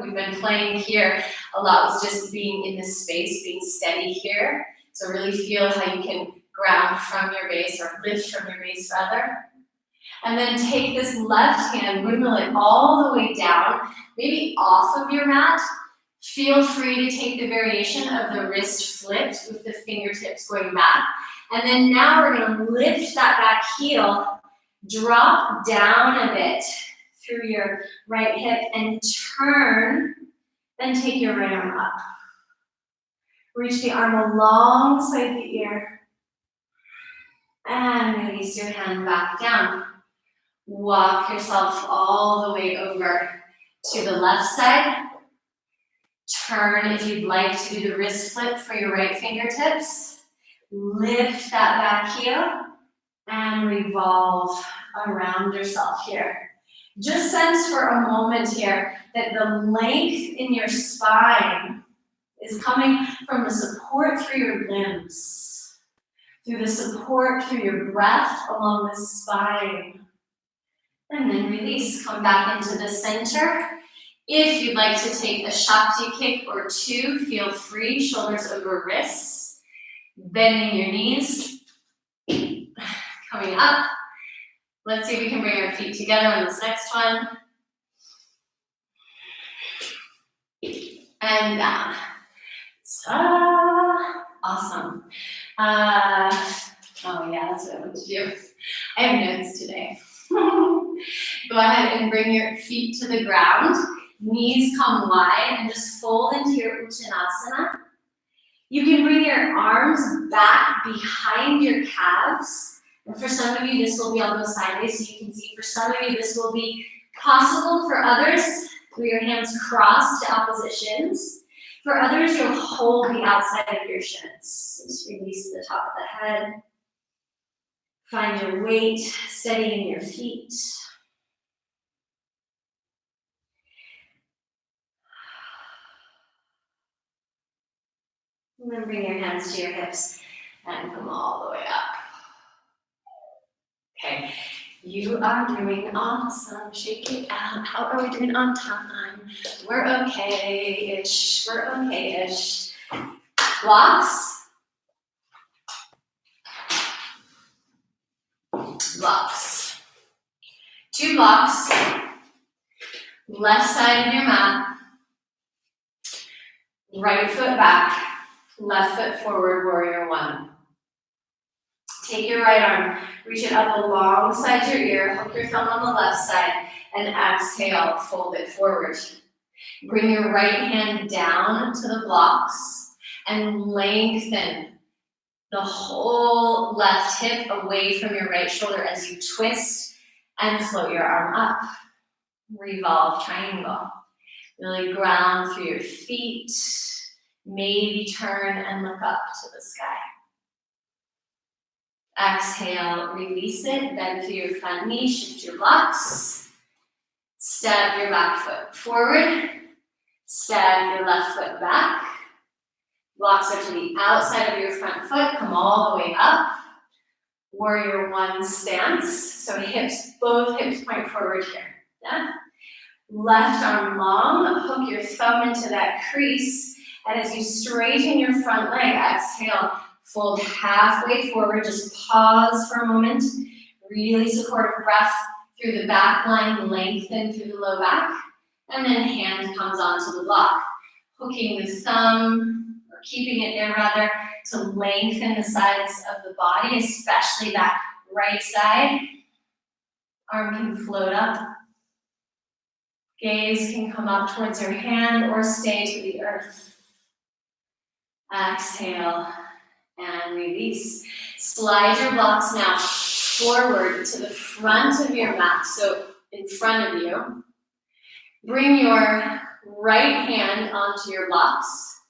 A: We've been playing here a lot with just being in this space, being steady here. So really feel how you can ground from your base or lift from your base rather. And then take this left hand, wiggle it all the way down, maybe off of your mat. Feel free to take the variation of the wrist flipped with the fingertips going back. And then now we're going to lift that back heel, drop down a bit through your right hip and turn, then take your right arm up. Reach the arm alongside the ear and release your hand back down. Walk yourself all the way over to the left side. Turn if you'd like to do the wrist flip for your right fingertips. Lift that back heel and revolve around yourself here. Just sense for a moment here that the length in your spine is coming from the support through your limbs, through the support through your breath along the spine. And then release, come back into the center. If you'd like to take a Shakti kick or two, feel free, shoulders over wrists, bending your knees, coming up. Let's see if we can bring our feet together on this next one. And down. Awesome. Oh yeah, that's what I want to do. I have notes today. Go ahead and bring your feet to the ground. Knees come wide and just fold into your Uttanasana. You can bring your arms back behind your calves. And for some of you, this will be, I'll go sideways so you can see. For some of you, this will be possible. For others, with your hands crossed to oppositions. For others, you'll hold the outside of your shins. Just release the top of the head. Find your weight, steadying your feet. And then bring your hands to your hips and come all the way up. Okay, you are doing awesome. Shake it out. How are we doing on time? We're okay-ish. We're okay-ish. Blocks. Blocks. 2 blocks. Left side of your mat. Right foot back. Left foot forward, warrior 1. Take your right arm, reach it up alongside your ear, hook your thumb on the left side, and exhale, fold it forward. Bring your right hand down to the blocks and lengthen the whole left hip away from your right shoulder as you twist and float your arm up. Revolve triangle. Really ground through your feet. Maybe turn and look up to the sky. Exhale, release it, bend through your front knee, shift your blocks. Step your back foot forward. Step your left foot back. Blocks are to the outside of your front foot, come all the way up. Warrior 1 stance, so hips, both hips point forward here. Yeah? Left arm long, hook your thumb into that crease. And as you straighten your front leg, exhale, fold halfway forward, just pause for a moment. Really supportive breath through the back line, lengthen through the low back. And then hand comes onto the block. Hooking the thumb, or keeping it there rather, to lengthen the sides of the body, especially that right side. Arm can float up. Gaze can come up towards your hand or stay to the earth. Exhale and release. Slide your blocks now forward to the front of your mat, so in front of you. Bring your right hand onto your blocks.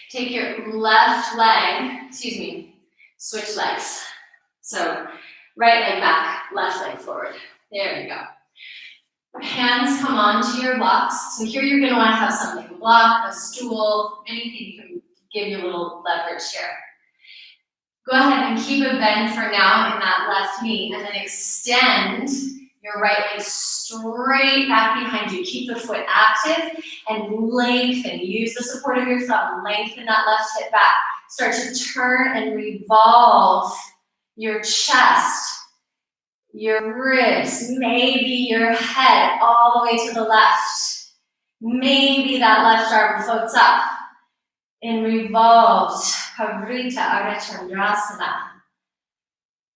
A: Take your left leg, switch legs. So Right leg back, left leg forward. There you go. Hands come onto your blocks. So here you're going to want to have something, a block, a stool, anything you can give you a little leverage here. Go ahead and keep a bend for now in that left knee, and then extend your right leg straight back behind you. Keep the foot active and lengthen. Use the support of your thumb. Lengthen that left hip back. Start to turn and revolve your chest, your ribs, maybe your head all the way to the left. Maybe that left arm floats up and revolves. Pavrita Ardha Chandrasana.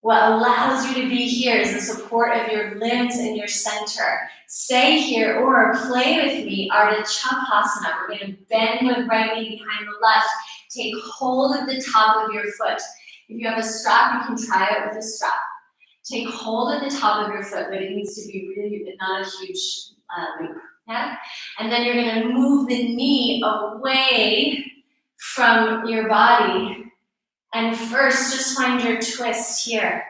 A: What allows you to be here is the support of your limbs and your center. Stay here or play with me, Ardha Chakrasana. We're going to bend the right knee behind the left. Take hold of the top of your foot. If you have a strap, you can try it with a strap. Take hold of the top of your foot, but it needs to be really not a huge loop. Yeah? And then you're going to move the knee away from your body. And first, just find your twist here.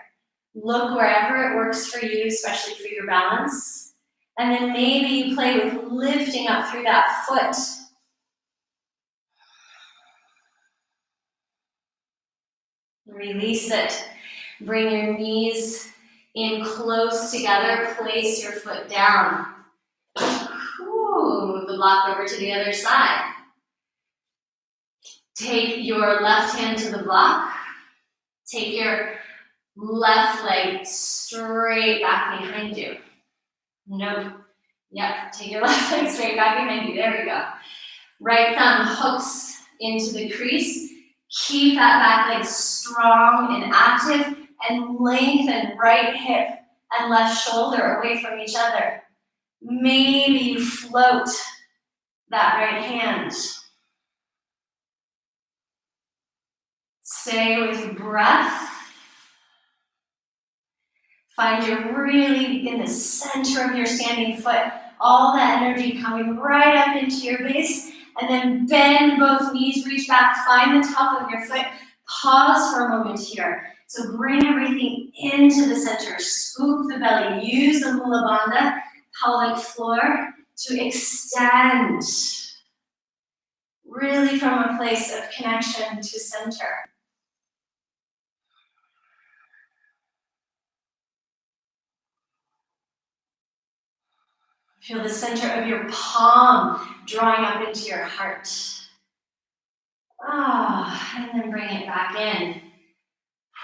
A: Look wherever it works for you, especially for your balance. And then maybe you play with lifting up through that foot. Release it. Bring your knees in close together. Place your foot down. Move the block over to the other side. Take your left hand to the block. Take your left leg straight back behind you. Nope. Yep. Take your left leg straight back behind you. There we go. Right thumb hooks into the crease. Keep that back leg strong and active, and lengthen right hip and left shoulder away from each other. Maybe you float that right hand. Stay with breath. Find you're really in the center of your standing foot. All that energy coming right up into your base. And then bend both knees, reach back, find the top of your foot. Pause for a moment here. So bring everything into the center. Scoop the belly. Use the Mula Bandha, pelvic floor, to extend. Really from a place of connection to center. Feel the center of your palm drawing up into your heart. And then bring it back in.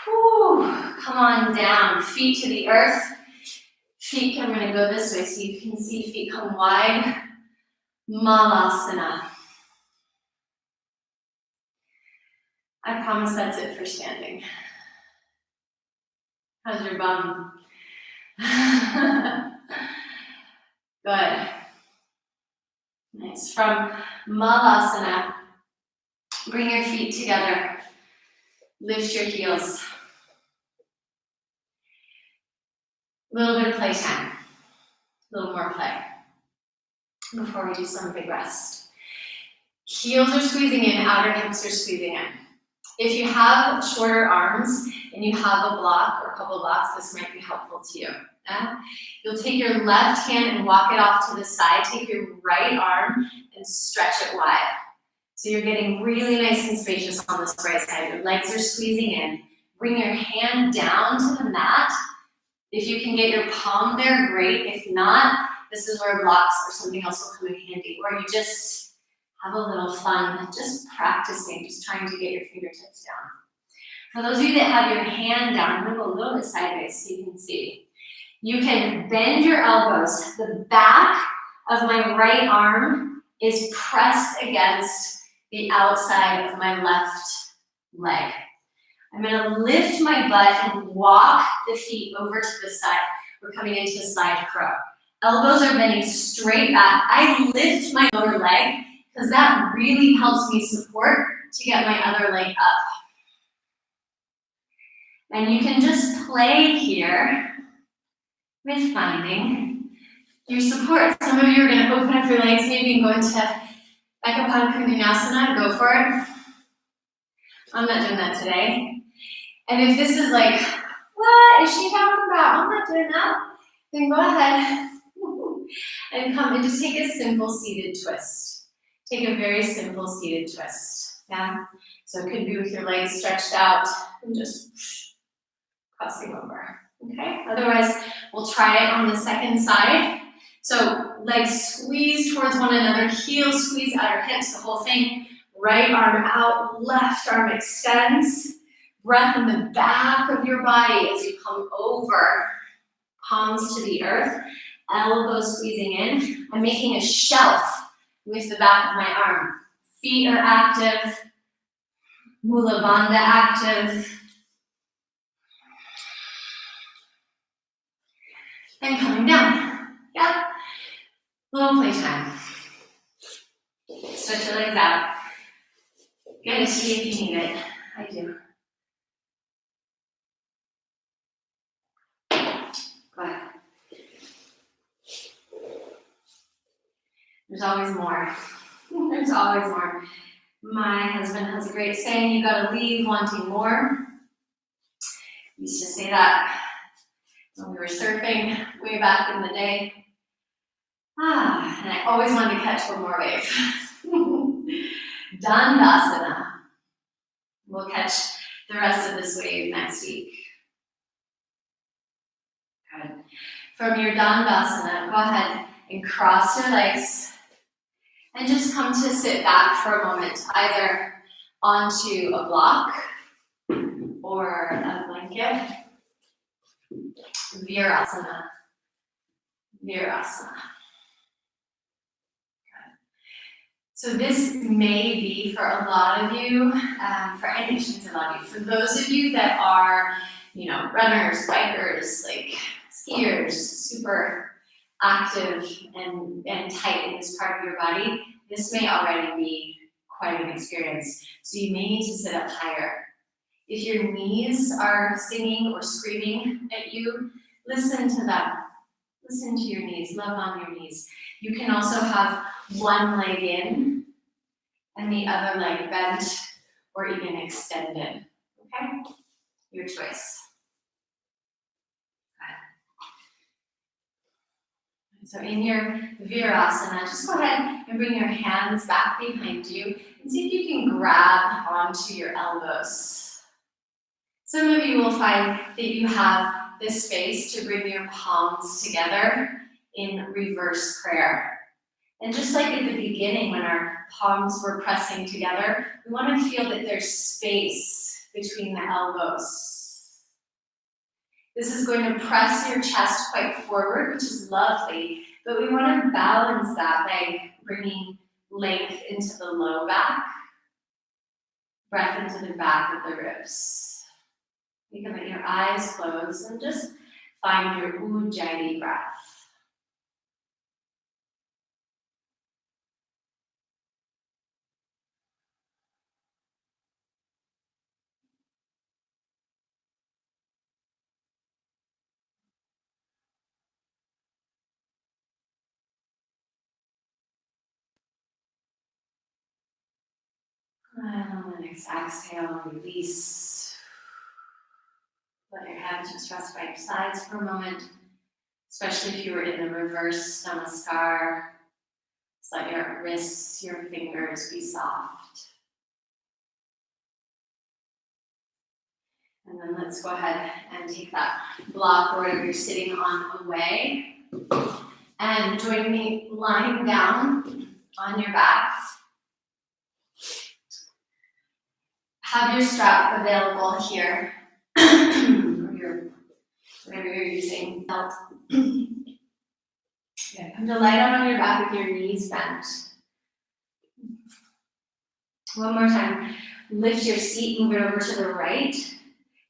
A: Come on down, feet to the earth. Feet, I'm going to go this way so you can see feet come wide. Malasana. I promise that's it for standing. How's your bum? Good. Nice. From Malasana, bring your feet together. Lift your heels. A little bit of playtime. A little more play. Before we do some big rest. Heels are squeezing in, outer hips are squeezing in. If you have shorter arms and you have a block or a couple blocks, this might be helpful to you. Yeah? You'll take your left hand and walk it off to the side. Take your right arm and stretch it wide. So you're getting really nice and spacious on this right side. Your legs are squeezing in. Bring your hand down to the mat. If you can get your palm there, great. If not, this is where blocks or something else will come in handy. Or you just have a little fun, just practicing, just trying to get your fingertips down. For those of you that have your hand down, I'm going to go a little bit sideways so you can see. You can bend your elbows. The back of my right arm is pressed against the outside of my left leg. I'm going to lift my butt and walk the feet over to the side. We're coming into a side crow. Elbows are bending straight back. I lift my lower leg because that really helps me support to get my other leg up. And you can just play here with finding your support. Some of you are going to open up your legs, maybe go into Ekapada go for it. I'm not doing that today. And if this is like what is she talking about? I'm not doing that. Then go ahead and come and just take a simple seated twist. Take a very simple seated twist, yeah? So it could be with your legs stretched out and just crossing over, okay? Otherwise, we'll try it on the second side. So legs squeeze towards one another, heels squeeze outer hips, the whole thing. Right arm out, left arm extends. Breath in the back of your body as you come over, palms to the earth, elbows squeezing in. I'm making a shelf with the back of my arm. Feet are active, mula bandha active. And coming down. Yep. Little playtime. Stretch your legs out. Get a tea if you need it. I do. Go ahead. There's always more. There's always more. My husband has a great saying, you gotta leave wanting more. We used to say that when we were surfing way back in the day. And I always wanted to catch one more wave. Dandasana. We'll catch the rest of this wave next week. Good. From your Dandasana, go ahead and cross your legs and just come to sit back for a moment, either onto a block or a blanket. Virasana. Virasana. So this may be for a lot of you, for any, I shouldn't say a lot of you, for those of you that are, runners, bikers, like skiers, super active and tight in this part of your body, this may already be quite an experience. So you may need to sit up higher. If your knees are singing or screaming at you, listen to them. Listen to your knees, love on your knees. You can also have one leg in and the other leg bent or even extended, okay? Your choice. So in your Virasana, just go ahead and bring your hands back behind you and see if you can grab onto your elbows. Some of you will find that you have the space to bring your palms together in reverse prayer. And just like at the beginning when our palms were pressing together, we want to feel that there's space between the elbows. This is going to press your chest quite forward, which is lovely, but we want to balance that by bringing length into the low back, breath into the back of the ribs. You can let your eyes close and just find your Ujjayi breath. And on the next exhale, release. Let your hands just rest by your sides for a moment, especially if you were in the reverse namaskar. Just let your wrists, your fingers be soft. And then let's go ahead and take that block or whatever you're sitting on away. And join me lying down on your back. Have your strap available here, or your, whatever you're using, belt. Good. Come to lie down on your back with your knees bent. One more time. Lift your seat, move it over to the right.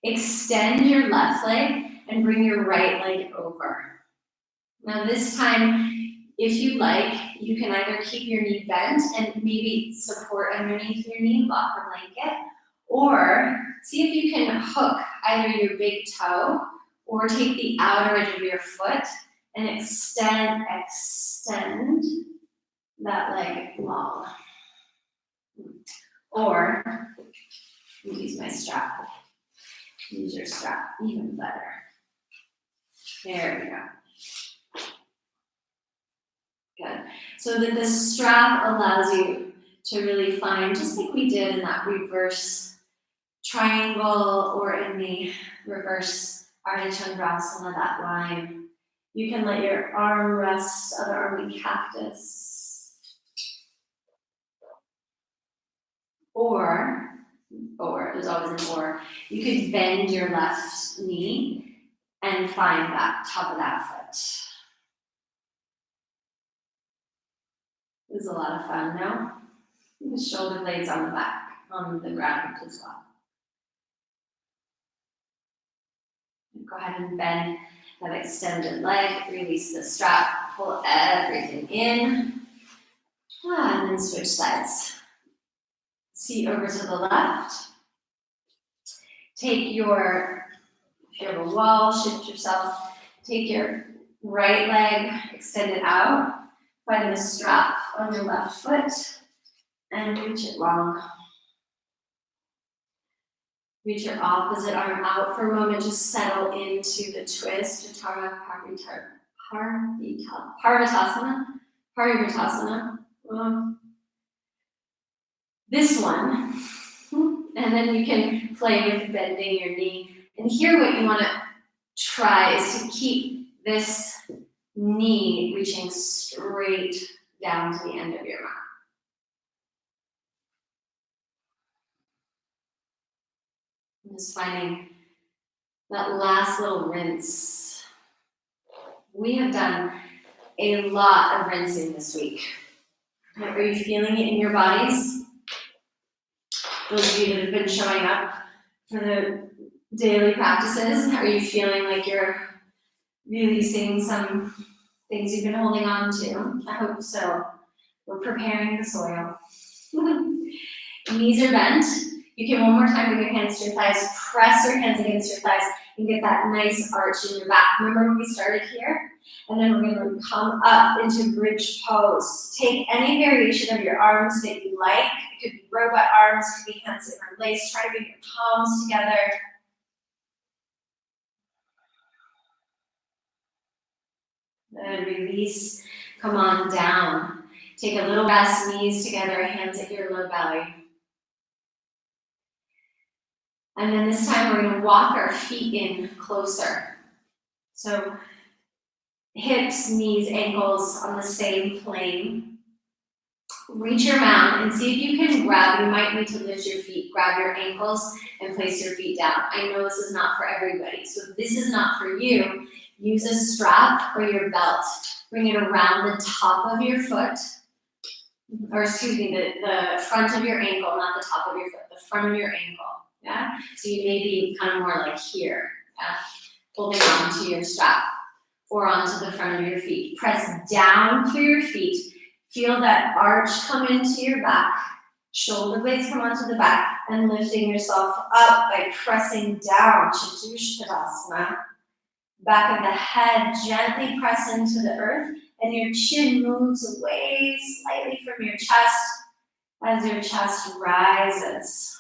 A: Extend your left leg and bring your right leg over. Now this time, if you like, you can either keep your knee bent and maybe support underneath your knee, lock a blanket, or see if you can hook either your big toe or take the outer edge of your foot and extend that leg long. Or use my strap. Use your strap even better. There we go. Good. So that the strap allows you to really find, just like we did in that reverse triangle or in the reverse Ardha Chandrasana, that line. You can let your arm rest, other arm in cactus. Or, there's always an or, you could bend your left knee and find that top of that foot. It was a lot of fun, no? The shoulder blades on the back, on the ground as well. Go ahead and bend that extended leg, release the strap, pull everything in, and then switch sides. Seat over to the left. Take your, if you have a wall, shift yourself. Take your right leg, extend it out. Find the strap on your left foot and reach it long. Reach your opposite arm out for a moment. Just settle into the twist. Parivartasana. This one. And then you can play with bending your knee. And here what you want to try is to keep this knee reaching straight down to the end of your mat. I'm just finding that last little rinse. We have done a lot of rinsing this week. Are you feeling it in your bodies? Those of you that have been showing up for the daily practices, are you feeling like you're releasing some things you've been holding on to? I hope so. We're preparing the soil. Knees are bent. You can one more time bring your hands to your thighs, press your hands against your thighs, and get that nice arch in your back. Remember when we started here? And then we're going to come up into bridge pose. Take any variation of your arms that you like. It could be robot arms, it could be hands that are laced. Try to bring your palms together. Then release, come on down. Take a little rest, knees together, hands at your low belly. And then this time we're going to walk our feet in closer. So hips, knees, ankles on the same plane. Reach your mound and see if you can grab, you might need to lift your feet, grab your ankles and place your feet down. I know this is not for everybody, so if this is not for you, use a strap or your belt. Bring it around the top of your foot, or excuse me, the front of your ankle, not the top of your foot, the front of your ankle, yeah? So you may be kind of more like here, yeah? Holding on to your strap or onto the front of your feet. Press down through your feet. Feel that arch come into your back. Shoulder blades come onto the back and lifting yourself up by pressing down, Chaturshadasana. Back of the head, gently press into the earth and your chin moves away slightly from your chest as your chest rises.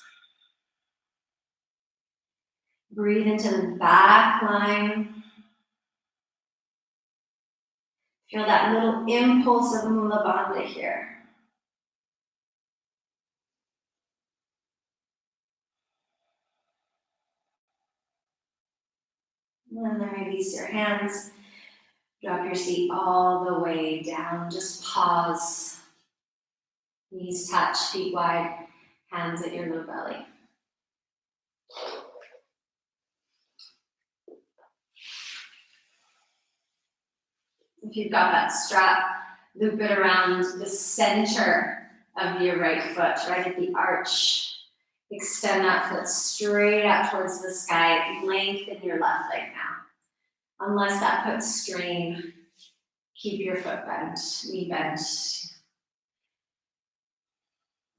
A: Breathe into the back line. Feel that little impulse of Mula Bandha here. And then release your hands. Drop your seat all the way down. Just pause. Knees touch, feet wide, hands at your low belly. If you've got that strap, loop it around the center of your right foot, right at the arch. Extend that foot straight out towards the sky. Lengthen your left leg now. Unless that puts strain, keep your foot bent, knee bent.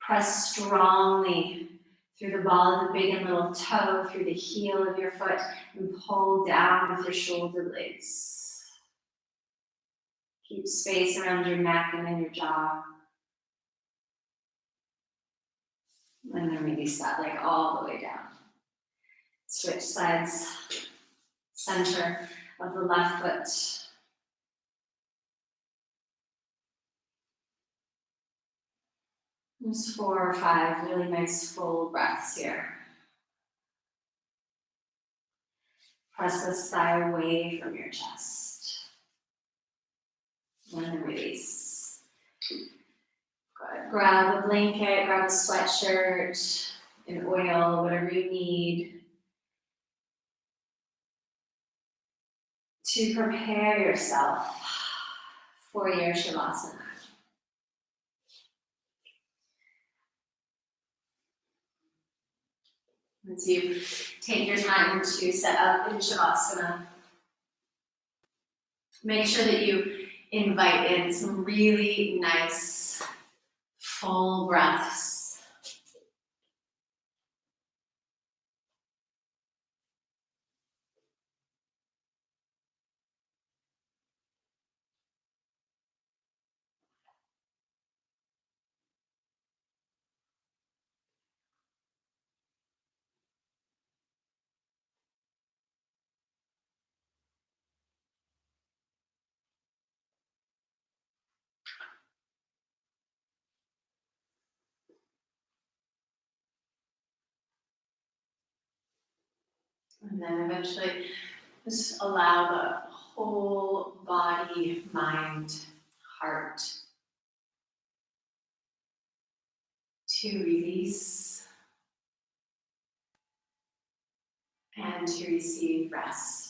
A: Press strongly through the ball of the big and little toe, through the heel of your foot, and pull down with your shoulder blades. Keep space around your neck and then your jaw. And then release that leg all the way down. Switch sides, center of the left foot. Just 4 or 5 really nice full breaths here. Press this thigh away from your chest. And then release. Good. Grab a blanket, grab a sweatshirt, an oil, whatever you need to prepare yourself for your Shavasana. Once you take your time to set up in Shavasana, make sure that you invite in some really nice full breaths. And then eventually just allow the whole body, mind, heart to release and to receive rest.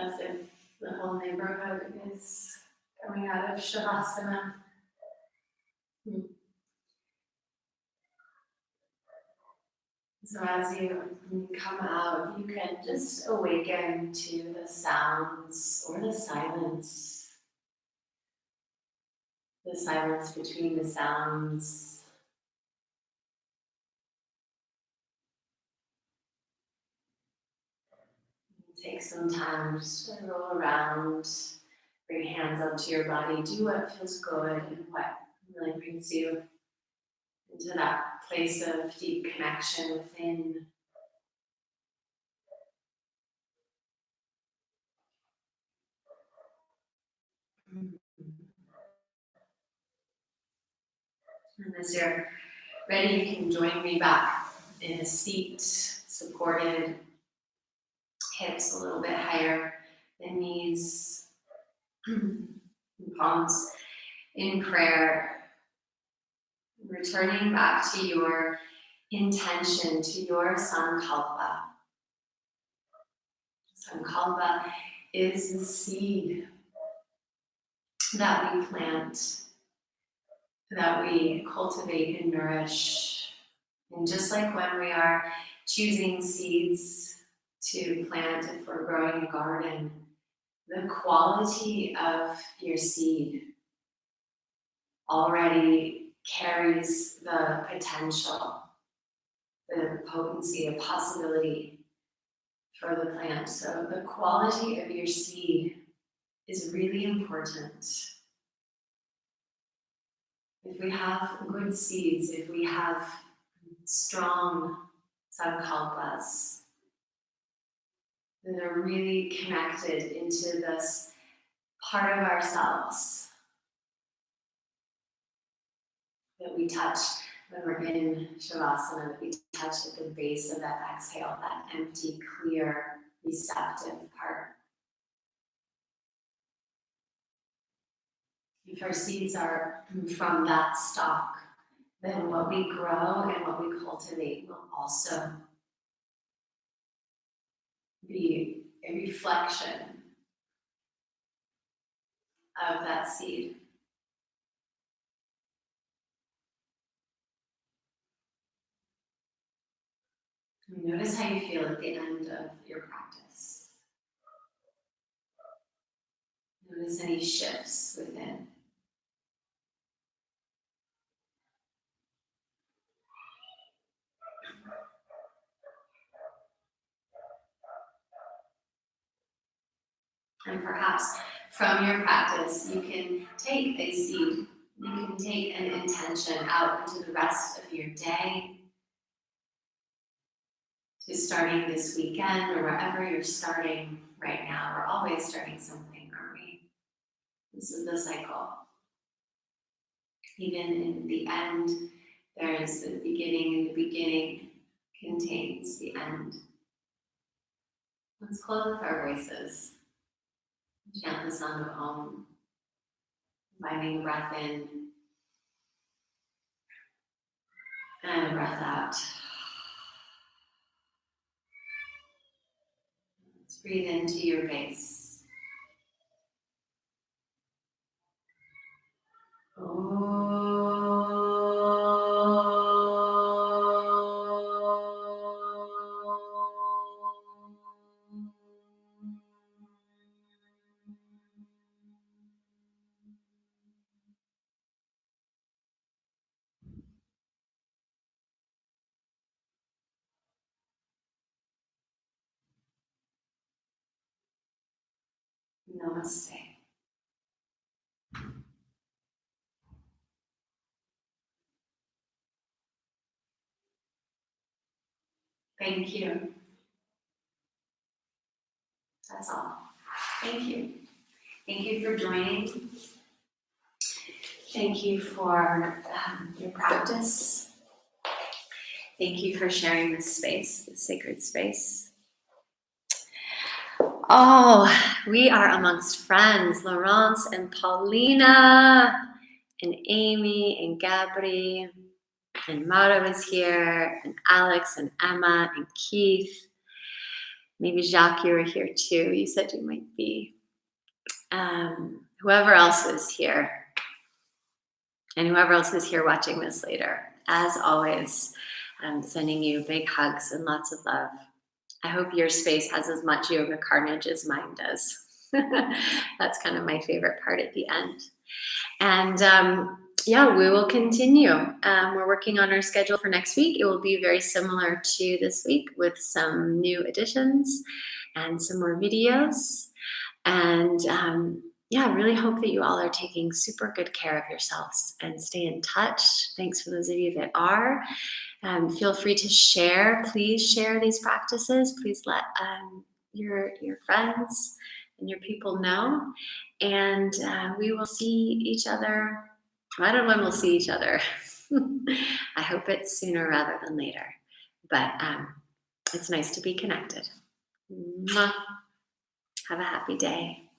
A: as if the whole neighborhood is coming out of Shavasana. So as you come out, you can just awaken to the sounds or the silence between the sounds. Take some time just to roll around, bring hands up to your body, do what feels good and what really brings you into that place of deep connection within. And as you're ready, you can join me back in a seat, supported, hips a little bit higher than knees, palms in prayer, returning back to your intention, to your sankalpa. Sankalpa is the seed that we plant, that we cultivate and nourish. And just like when we are choosing seeds to plant if we're growing a garden, the quality of your seed already carries the potential, the potency, the possibility for the plant. So the quality of your seed is really important. If we have good seeds, if we have strong sankalpas that are really connected into this part of ourselves that we touch when we're in Shavasana, that we touch at the base of that exhale, that empty, clear, receptive part. If our seeds are from that stock, then what we grow and what we cultivate will also be a reflection of that seed. Notice how you feel at the end of your practice. Notice any shifts within. And perhaps from your practice, you can take a seed, you can take an intention out into the rest of your day, to starting this weekend or wherever you're starting right now. We're always starting something, aren't we? This is the cycle. Even in the end, there is the beginning, and the beginning contains the end. Let's close with our voices. Chant the sound of Om, inviting the breath in and a breath out. Let's breathe into your base. Namaste. Thank you. That's all. Thank you. Thank you for joining. Thank you for your practice. Thank you for sharing this space, this sacred space. Oh, we are amongst friends, Laurence and Paulina, and Amy and Gabri, and Mara is here, and Alex and Emma and Keith. Maybe Jacques, you were here too. You said you might be. Whoever else is here, and whoever else is here watching this later, as always, I'm sending you big hugs and lots of love. I hope your space has as much yoga carnage as mine does. That's kind of my favorite part at the end. And yeah, we will continue. We're working on our schedule for next week. It will be very similar to this week with some new additions and some more videos. And yeah, I really hope that you all are taking super good care of yourselves and stay in touch. Thanks for those of you that are. Feel free to share. Please share these practices. Please let your friends and your people know. And we will see each other. I don't know when we'll see each other. I hope it's sooner rather than later. But it's nice to be connected. Mwah. Have a happy day.